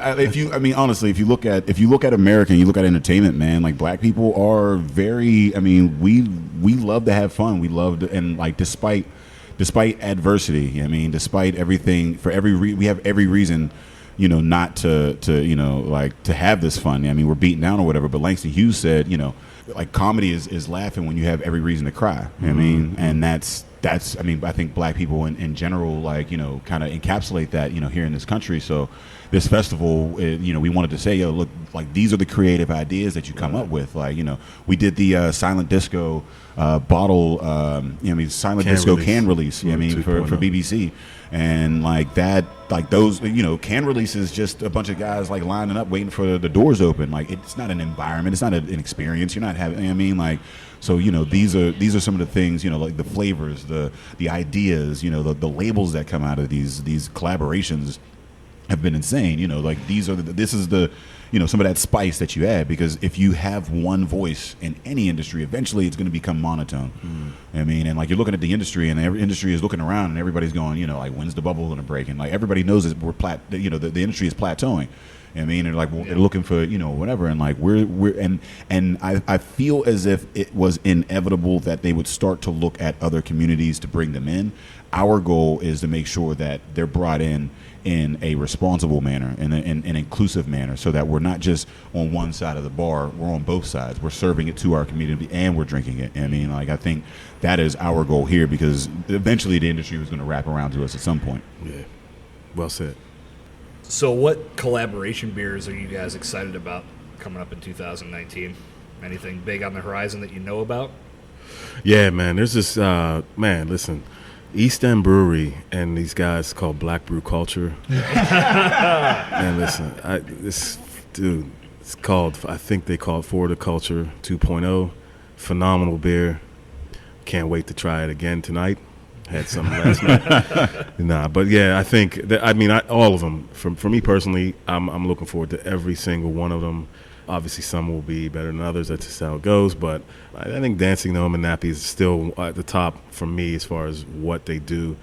honestly, if you look at America and you look at entertainment, man, like black people are very. I mean, we love to have fun. We love to, and like despite adversity. I mean, despite everything, we have every reason, not to like to have this fun. I mean, we're beaten down or whatever. But Langston Hughes said, like comedy is laughing when you have every reason to cry. I mean, and that's I mean, I think black people in general, like, kind of encapsulate that, here in this country. So this festival, we wanted to say, look, like these are the creative ideas that you come up with. Like, we did the silent disco bottle, silent disco can release, for BBC. And like that, like those, can releases just a bunch of guys like lining up waiting for the doors open. Like it's not an environment, it's not an experience. You're not having, I mean, like, so these are some of the things, like the flavors, the ideas, the labels that come out of these collaborations have been insane. Like this is the some of that spice that you add, because if you have one voice in any industry, eventually it's going to become monotone. I mean, and like you're looking at the industry, and every industry is looking around, and everybody's going, like, when's the bubble going to break? And like everybody knows that the industry is plateauing. I mean, and like they're looking for whatever, and like we're and I feel as if it was inevitable that they would start to look at other communities to bring them in. Our goal is to make sure that they're brought in a responsible manner, in an inclusive manner, so that we're not just on one side of the bar, we're on both sides. We're serving it to our community and we're drinking it. I mean, like, I think that is our goal here, because eventually the industry was going to wrap around to us at some point. Yeah, well said. So what collaboration beers are you guys excited about coming up in 2019? Anything big on the horizon that you know about? Yeah, man, there's this, listen, East End Brewery and these guys called Black Brew Culture. Man, listen, it's called, I think they call it Forward to Culture 2.0. Phenomenal beer. Can't wait to try it again tonight. Had some last night. But yeah, I think that, all of them. For me personally, I'm looking forward to every single one of them. Obviously, some will be better than others. That's just how it goes. But I think Dancing Gnome and Nappy is still at the top for me as far as what they do,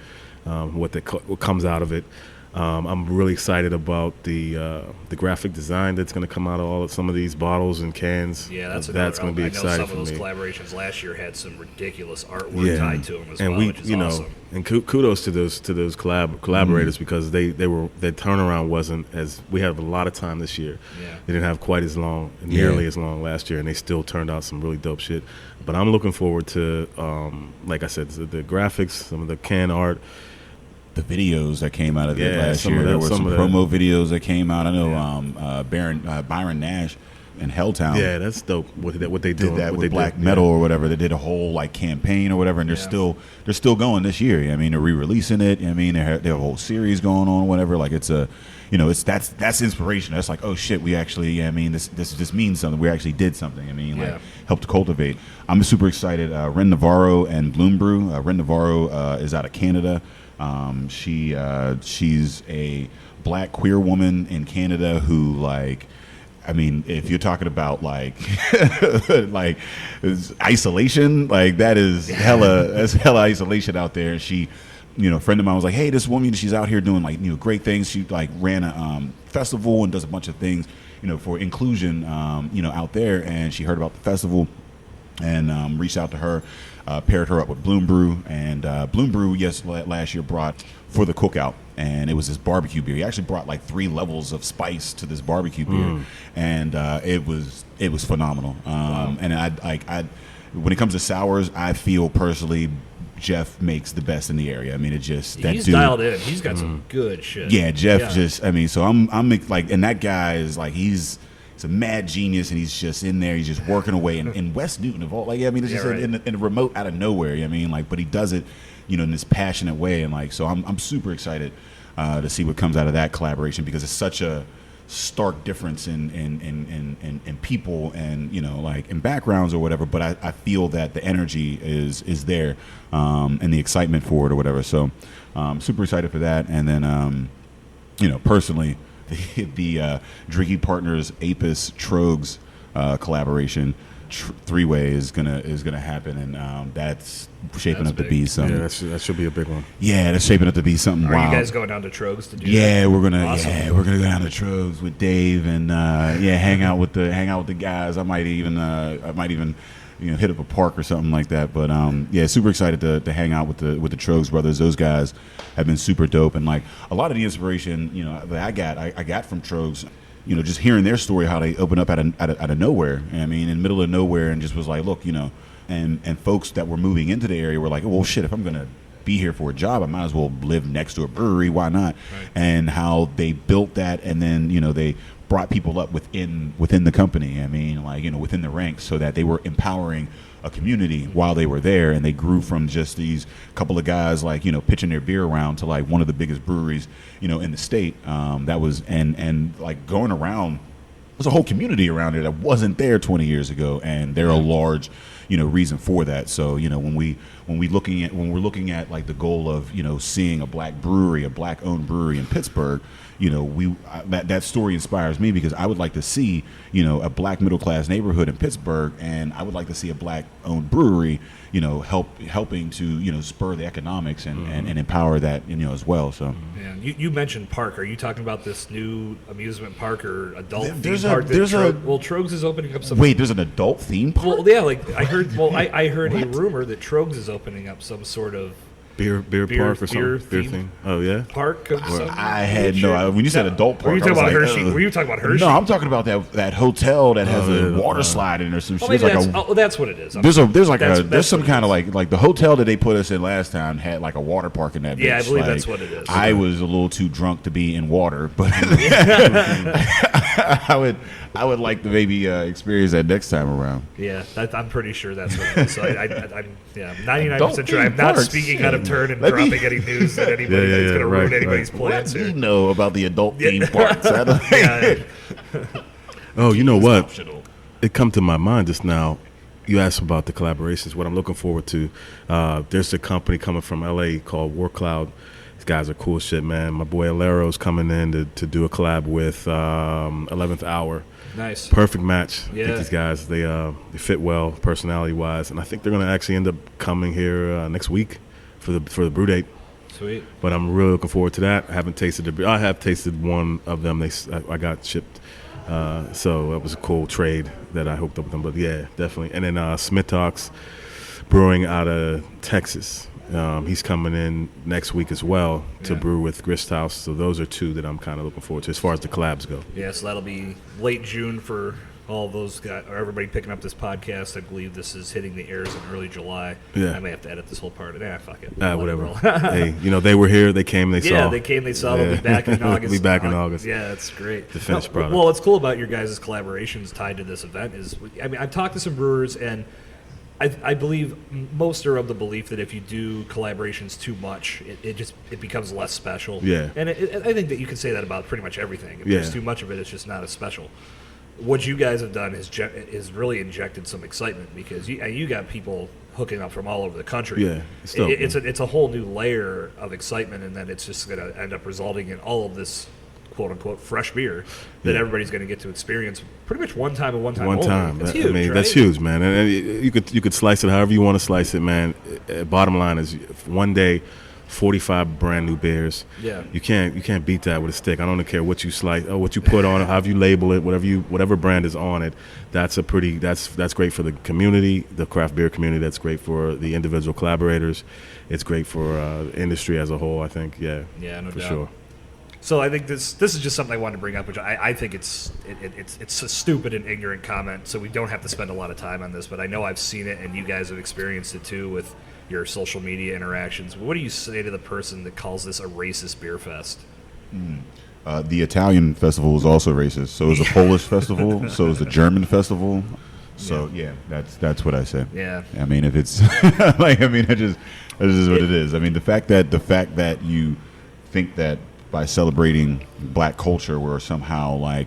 what comes out of it. I'm really excited about the graphic design that's going to come out of some of these bottles and cans. Yeah, that's going to be exciting for me. Some of those collaborations last year had some ridiculous artwork tied to them as well, which is awesome. And kudos to those collaborators, because their turnaround wasn't as, we have a lot of time this year. Yeah. They didn't have quite as long, nearly as long last year, and they still turned out some really dope shit. But I'm looking forward to, like I said, the graphics, some of the can art. The videos that came out of it last year. There were some promo videos that came out. I know Byron Nash and Helltown. Yeah, that's dope. What they did that with Black Metal or whatever. They did a whole like campaign or whatever, and they're still going this year. I mean, they're re-releasing it. I mean, they have a whole series going on. Whatever. Like it's a, that's inspiration. That's like, oh shit, we actually. this just means something. We actually did something. I mean, like helped cultivate. I'm super excited. Ren Navarro and Bloom Brew. Ren Navarro is out of Canada. She's a black queer woman in Canada who, like, I mean, if you're talking about like like isolation, like that's hella isolation out there. And she, a friend of mine was like, hey, this woman, she's out here doing like great things. She like ran a festival and does a bunch of things, for inclusion, out there. And she heard about the festival and reached out to her. Paired her up with Bloom Brew, and Bloom Brew, last year brought for the cookout, and it was this barbecue beer. He actually brought like 3 levels of spice to this barbecue beer, and it was phenomenal. Wow. And I when it comes to sours, I feel personally Jeff makes the best in the area. I mean, it just that he's dude, dialed in. He's got some good shit. Yeah, Jeff just. I mean, so I'm like, and that guy is like he's a mad genius, and he's just in there. He's just working away in West Newton of all. Like, I mean, it's just in a remote out of nowhere. I mean, like, but he does it, in this passionate way, and like, so I'm super excited to see what comes out of that collaboration, because it's such a stark difference in people and like in backgrounds or whatever, but I feel that the energy is there, and the excitement for it or whatever. So super excited for that. And then personally, the Drinking Partners Apis Trogs collaboration three-way is gonna happen, and that's shaping up to be something. Yeah, that should be a big one. Yeah, that's shaping up to be something Are wild. you guys going down to Trogs to do that? Yeah, we're gonna Awesome. go down to Trogs with Dave and hang out with the guys. I might even hit up a park or something like that. But super excited to hang out with the Trogs brothers. Those guys have been super dope, and like a lot of the inspiration that I got from Trogs. Just hearing their story, how they opened up out of nowhere. I mean, in the middle of nowhere, and just was like, look, and folks that were moving into the area were like, well, shit, if I'm gonna be here for a job, I might as well live next to a brewery. Why not? Right. And how they built that, and then they brought people up within the company. I mean, like within the ranks, so that they were empowering a community while they were there, and they grew from just these couple of guys like pitching their beer around to like one of the biggest breweries in the state. That was and like going around, there's a whole community around there that wasn't there 20 years ago, and they're a large reason for that. So when we're looking at like the goal of seeing a black owned brewery in Pittsburgh, that story inspires me, because I would like to see a black middle class neighborhood in Pittsburgh, and I would like to see a black owned brewery helping to spur the economics and empower that as well. So you mentioned park. Are you talking about this new amusement park or adult theme park? Trogs is opening up some. Wait, there's an adult theme park? Well, yeah, like I heard. Well, I heard a rumor that Trogs is opening up some sort of beer park or something. Beer theme. Oh yeah. Park. Of well, I had no. When you said adult park, were you talking about Hershey? Were you talking about Hershey? No, I'm talking about that hotel that has a water slide in or some shit. That's what it is. There's some kind of like the hotel that they put us in last time had like a water park in that. Yeah, bitch. I believe that's what it is. I was a little too drunk to be in water, but I would like to maybe experience that next time around. Yeah, I'm pretty sure that's what it is. So I'm 99% sure. I'm not speaking out of turn and dropping any news that anybody that's going to ruin anybody's plans. What do you know about the adult theme parks? Oh, you know what? It come to my mind just now. You asked about the collaborations. What I'm looking forward to. There's a company coming from LA called War Cloud. These guys are cool shit, man. My boy Alero's coming in to do a collab with 11th Hour. Nice. Perfect match. Yeah. I think these guys, they fit well personality-wise. And I think they're going to actually end up coming here next week for the brew date. Sweet. But I'm really looking forward to that. I haven't tasted the beer. I have tasted one of them. I got shipped. So that was a cool trade that I hooked up with them. But yeah, definitely. And then Smith Talks Brewing out of Texas. He's coming in next week as well to brew with Grist House. So those are two that I'm kind of looking forward to as far as the collabs go. Yeah, so that'll be late June for all those guys, or everybody picking up this podcast. I believe this is hitting the airs in early July. Yeah. I may have to edit this whole part. Fuck it. Whatever. Hey, they were here. They came. They saw. Yeah, they came. They saw. They'll be back in August. Be back in August. Yeah, that's great. The finished product. Well, what's cool about your guys' collaborations tied to this event is, I've talked to some brewers, and I believe most are of the belief that if you do collaborations too much, it becomes less special. Yeah. And I think that you can say that about pretty much everything. If there's too much of it, it's just not as special. What you guys have done is really injected some excitement, because you got people hooking up from all over the country. Yeah. It's a whole new layer of excitement, and then it's just going to end up resulting in all of this quote-unquote fresh beer that everybody's going to get to experience pretty much one time only. That's huge, right? That's huge, man. And you could slice it however you want to slice it, man. Bottom line is, one day, 45 brand new beers. Yeah. You can't beat that with a stick. I don't care what you slice, or what you put on it, however you label it, whatever brand is on it. That's great for the community, the craft beer community. That's great for the individual collaborators. It's great for the industry as a whole, I think. Yeah. Yeah, no for doubt. sure. So I think this is just something I wanted to bring up, which I think it's a stupid and ignorant comment. So we don't have to spend a lot of time on this, but I know I've seen it, and you guys have experienced it too with your social media interactions. What do you say to the person that calls this a racist beer fest? The Italian festival was also racist. So it was a Polish festival. So it was a German festival. So yeah, that's what I say. Yeah. I mean, if it's that just is what it is. I mean, the fact that you think that by celebrating black culture we're somehow like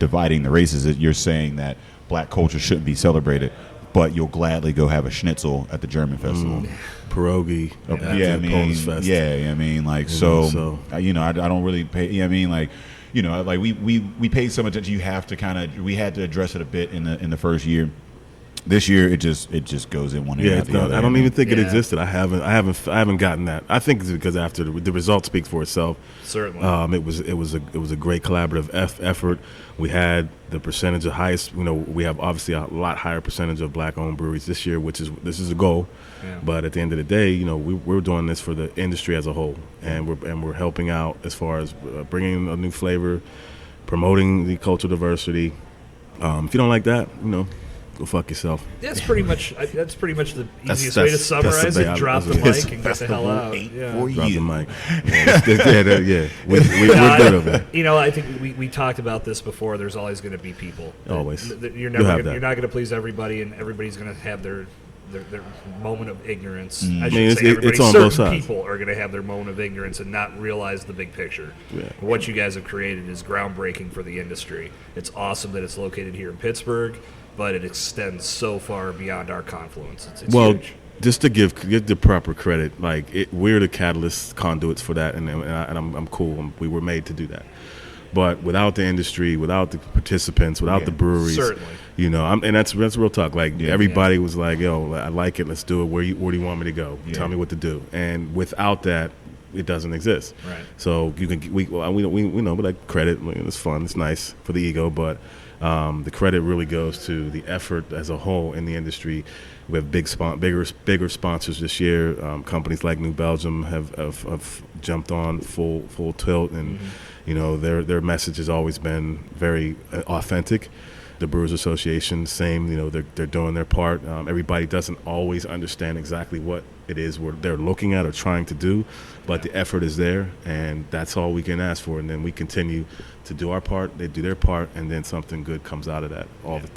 dividing the races, you're saying that black culture shouldn't be celebrated, but you'll gladly go have a schnitzel at the German festival. Pierogi. Yeah, I mean, Polish fest. yeah, I mean, like, I don't really pay. Yeah, I mean, like, like we paid so much that you have to we had to address it a bit in the first year. This year, it just goes in one ear out the other. I don't even think it existed. I haven't gotten that. I think it's because after the result speaks for itself. Certainly, it was a great collaborative effort. We had the percentage of highest. We have obviously a lot higher percentage of black-owned breweries this year, this is a goal. Yeah. But at the end of the day, we're doing this for the industry as a whole, and we're helping out as far as bringing a new flavor, promoting the cultural diversity. If you don't like that, go fuck yourself. That's pretty much the easiest way to summarize it. Drop the mic and get the hell out. Drop the mic. Yeah. We're good over it. I think we talked about this before. There's always going to be people. Always. You're not going to please everybody, and everybody's going to have their moment of ignorance. I should say everybody. It's on certain both sides. People are going to have their moment of ignorance and not realize the big picture. Yeah. What you guys have created is groundbreaking for the industry. It's awesome that it's located here in Pittsburgh, but it extends so far beyond our confluence. It's huge. Just to give the proper credit, we're the catalyst conduits for that, and I'm cool. We were made to do that. But without the industry, without the participants, without the breweries, certainly. And that's real talk. Everybody was like, "Yo, I like it. Let's do it. Where do you want me to go? Yeah. Tell me what to do." And without that, it doesn't exist. Right. So we know, but credit. It's fun. It's nice for the ego, but the credit really goes to the effort as a whole in the industry. We have bigger sponsors this year. Companies like New Belgium have jumped on full tilt, and their message has always been very authentic. The Brewers Association, same. They're doing their part. Everybody doesn't always understand exactly what it is they're looking at or trying to do, but the effort is there, and that's all we can ask for. And then we continue to do our part. They do their part, and then something good comes out of that.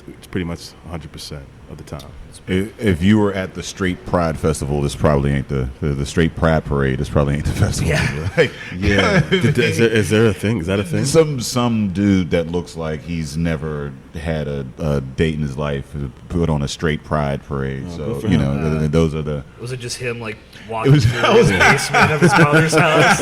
It's pretty much 100% of the time. If you were at the Straight Pride Festival, this probably ain't the Straight Pride Parade. This probably ain't the festival. Yeah. Is there a thing? Is that a thing? Some dude that looks like he's never had a date in his life put on a Straight Pride Parade. So those are the. Was it just him walking through the basement of his mother's house?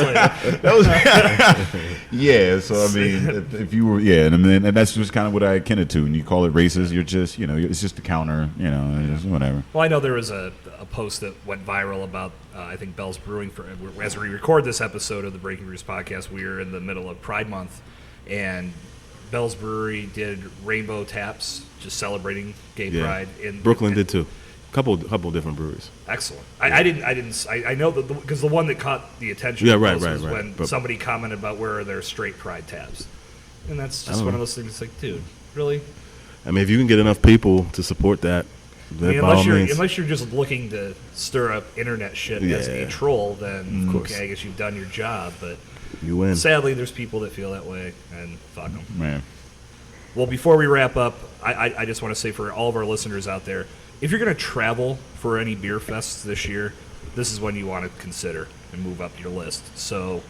Yeah. So I mean, if you were, and that's just kind of what I akin it to. And you call it racist, you're just, it's just a counter, just whatever. Well, I know there was a post that went viral about I think Bell's Brewing. As we record this episode of the Breaking Brews podcast, we are in the middle of Pride Month, and Bell's Brewery did rainbow taps, just celebrating gay pride. Brooklyn did too. Couple different breweries. Excellent. I know that because the one that caught the attention. Yeah, right. When somebody commented about where are their straight pride taps, and that's just one of those things. It's like, dude, really? I mean, if you can get enough people to support that, unless you're just looking to stir up internet shit as a troll, then okay, I guess you've done your job. But you win. Sadly, there's people that feel that way, and fuck them. Man. Well, before we wrap up, I just want to say for all of our listeners out there, if you're going to travel for any beer fests this year, this is one you want to consider and move up your list. So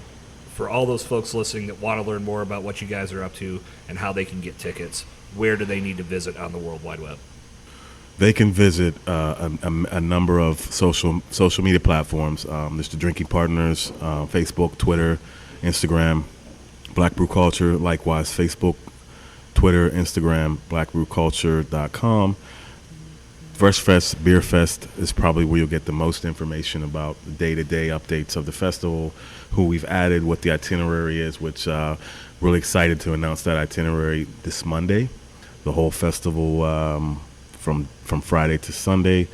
for all those folks listening that want to learn more about what you guys are up to and how they can get tickets, where do they need to visit on the World Wide Web? They can visit a number of social media platforms. There's the Drinking Partners, Facebook, Twitter, Instagram, Black Brew Culture, likewise Facebook, Twitter, Instagram, blackbrewculture.com. First Fest, Beer Fest is probably where you'll get the most information about the day-to-day updates of the festival, who we've added, what the itinerary is, which really excited to announce that itinerary this Monday. The whole festival from Friday to Sunday.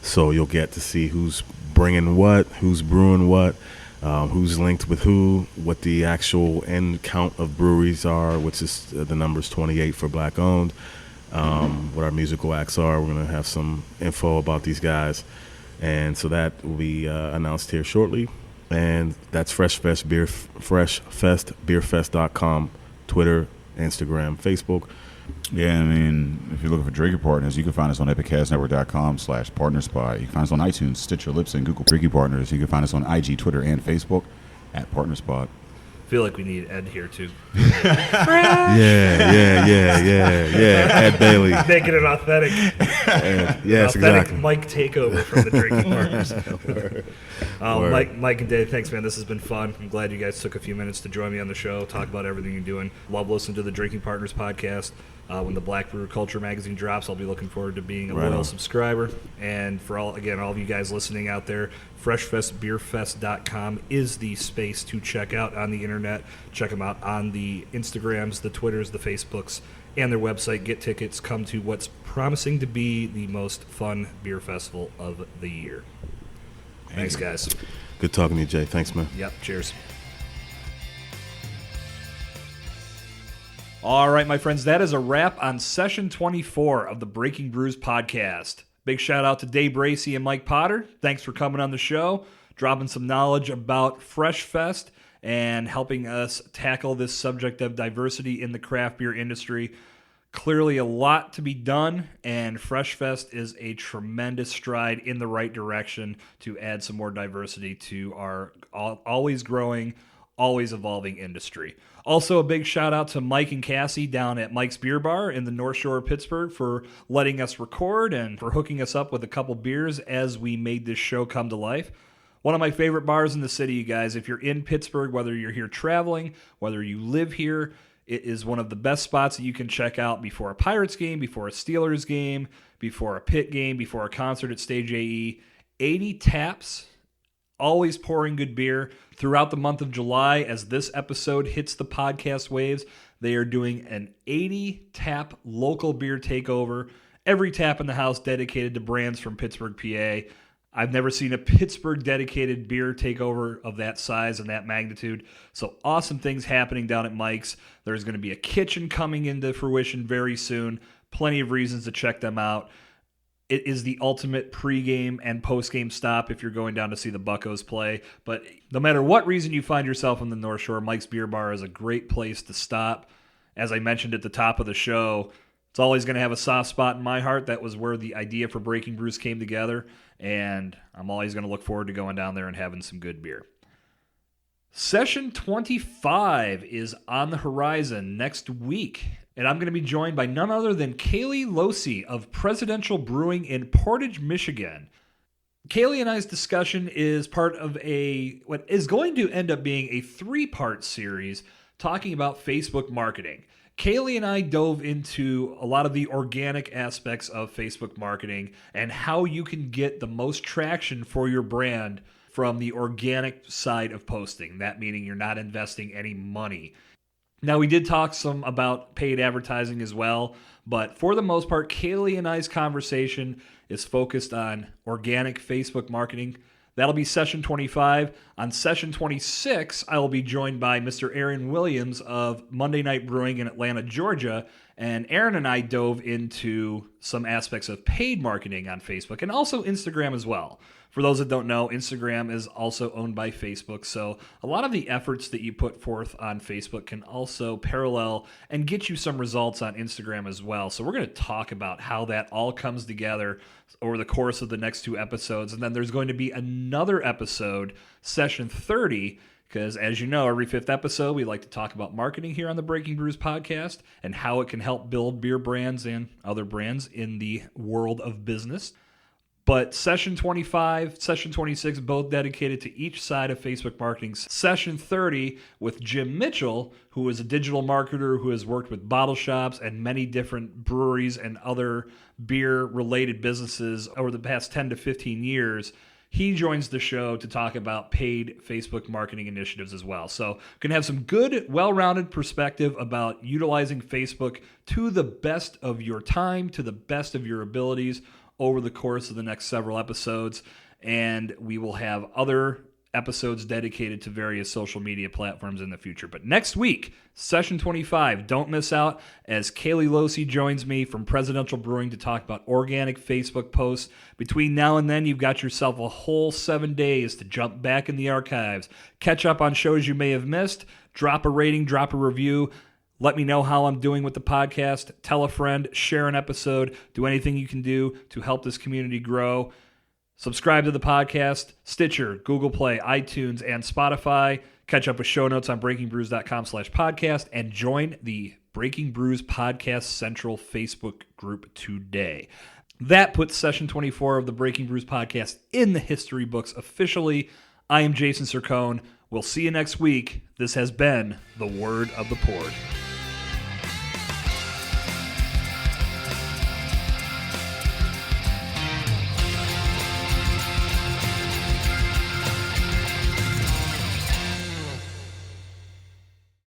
So you'll get to see who's bringing what, who's brewing what. who's linked with who, what the actual end count of breweries are, which is the number's 28 for black owned, what our musical acts are. We're going to have some info about these guys. And so that will be announced here shortly. And that's freshfestbeerfest.com, Twitter, Instagram, Facebook. Yeah, I mean, if you're looking for drinking partners, you can find us on epicastnetwork.com/partnerspot. You can find us on iTunes, Stitcher, Lips, and Google Drinking Partners. You can find us on IG, Twitter, and Facebook at Partnerspot. I feel like we need Ed here, too. Yeah. Ed Bailey. Making it authentic. Yes, authentic exactly. Mike takeover from the Drinking Partners. Word. Mike and Dave, thanks, man. This has been fun. I'm glad you guys took a few minutes to join me on the show, talk about everything you're doing. Love listening to the Drinking Partners podcast. When the Black Brewer Culture magazine drops, I'll be looking forward to being a loyal subscriber. And for all of you guys listening out there, freshfestbeerfest.com is the space to check out on the internet. Check them out on the Instagrams, the Twitters, the Facebooks, and their website. Get tickets. Come to what's promising to be the most fun beer festival of the year. Thanks, guys. Good talking to you, Jay. Thanks, man. Yep. Cheers. All right, my friends, that is a wrap on session 24 of the Breaking Brews podcast. Big shout out to Dave Bracey and Mike Potter. Thanks for coming on the show, dropping some knowledge about Fresh Fest and helping us tackle this subject of diversity in the craft beer industry. Clearly a lot to be done, and Fresh Fest is a tremendous stride in the right direction to add some more diversity to our always growing, always evolving industry. Also, a big shout out to Mike and Cassie down at Mike's Beer Bar in the North Shore of Pittsburgh for letting us record and for hooking us up with a couple beers as we made this show come to life. One of my favorite bars in the city, you guys. If you're in Pittsburgh, whether you're here traveling, whether you live here, it is one of the best spots that you can check out before a Pirates game, before a Steelers game, before a Pitt game, before a concert at Stage AE. 80 taps, always pouring good beer. Throughout the month of July, as this episode hits the podcast waves, they are doing an 80 tap local beer takeover. Every tap in the house dedicated to brands from Pittsburgh, PA. I've never seen a Pittsburgh dedicated beer takeover of that size and that magnitude. So awesome things happening down at Mike's. There's going to be a kitchen coming into fruition very soon. Plenty of reasons to check them out. It is the ultimate pregame and postgame stop if you're going down to see the Buccos play. But no matter what reason you find yourself on the North Shore, Mike's Beer Bar is a great place to stop. As I mentioned at the top of the show, it's always going to have a soft spot in my heart. That was where the idea for Breaking Brews came together, and I'm always going to look forward to going down there and having some good beer. Session 25 is on the horizon next week, and I'm going to be joined by none other than Kaylee Losey of Presidential Brewing in Portage, Michigan. Kaylee and I's discussion is part of what is going to end up being a 3-part series talking about Facebook marketing. Kaylee and I dove into a lot of the organic aspects of Facebook marketing and how you can get the most traction for your brand from the organic side of posting. That meaning you're not investing any money. Now, we did talk some about paid advertising as well, but for the most part, Kaylee and I's conversation is focused on organic Facebook marketing. That'll be session 25. On session 26, I will be joined by Mr. Aaron Williams of Monday Night Brewing in Atlanta, Georgia. And Aaron and I dove into some aspects of paid marketing on Facebook and also Instagram as well. For those that don't know, Instagram is also owned by Facebook. So a lot of the efforts that you put forth on Facebook can also parallel and get you some results on Instagram as well. So we're going to talk about how that all comes together over the course of the next 2 episodes. And then there's going to be another episode, session 30, because as you know, every 5th episode, we like to talk about marketing here on the Breaking Brews podcast and how it can help build beer brands and other brands in the world of business. But session 25, session 26, both dedicated to each side of Facebook marketing. Session 30 with Jim Mitchell, who is a digital marketer who has worked with bottle shops and many different breweries and other beer-related businesses over the past 10 to 15 years. He joins the show to talk about paid Facebook marketing initiatives as well. So we can have some good, well-rounded perspective about utilizing Facebook to the best of your time, to the best of your abilities over the course of the next several episodes. And we will have other episodes dedicated to various social media platforms in the future. But next week, Session 25, don't miss out as Kaylee Losi joins me from Presidential Brewing to talk about organic Facebook posts. Between now and then, you've got yourself a whole 7 days to jump back in the archives, catch up on shows you may have missed, drop a rating, drop a review. Let me know how I'm doing with the podcast. Tell a friend, share an episode, do anything you can do to help this community grow. Subscribe to the podcast, Stitcher, Google Play, iTunes, and Spotify. Catch up with show notes on breakingbrews.com/podcast and join the Breaking Brews Podcast Central Facebook group today. That puts Session 24 of the Breaking Brews Podcast in the history books officially. I am Jason Sircone. We'll see you next week. This has been The Word of the Port.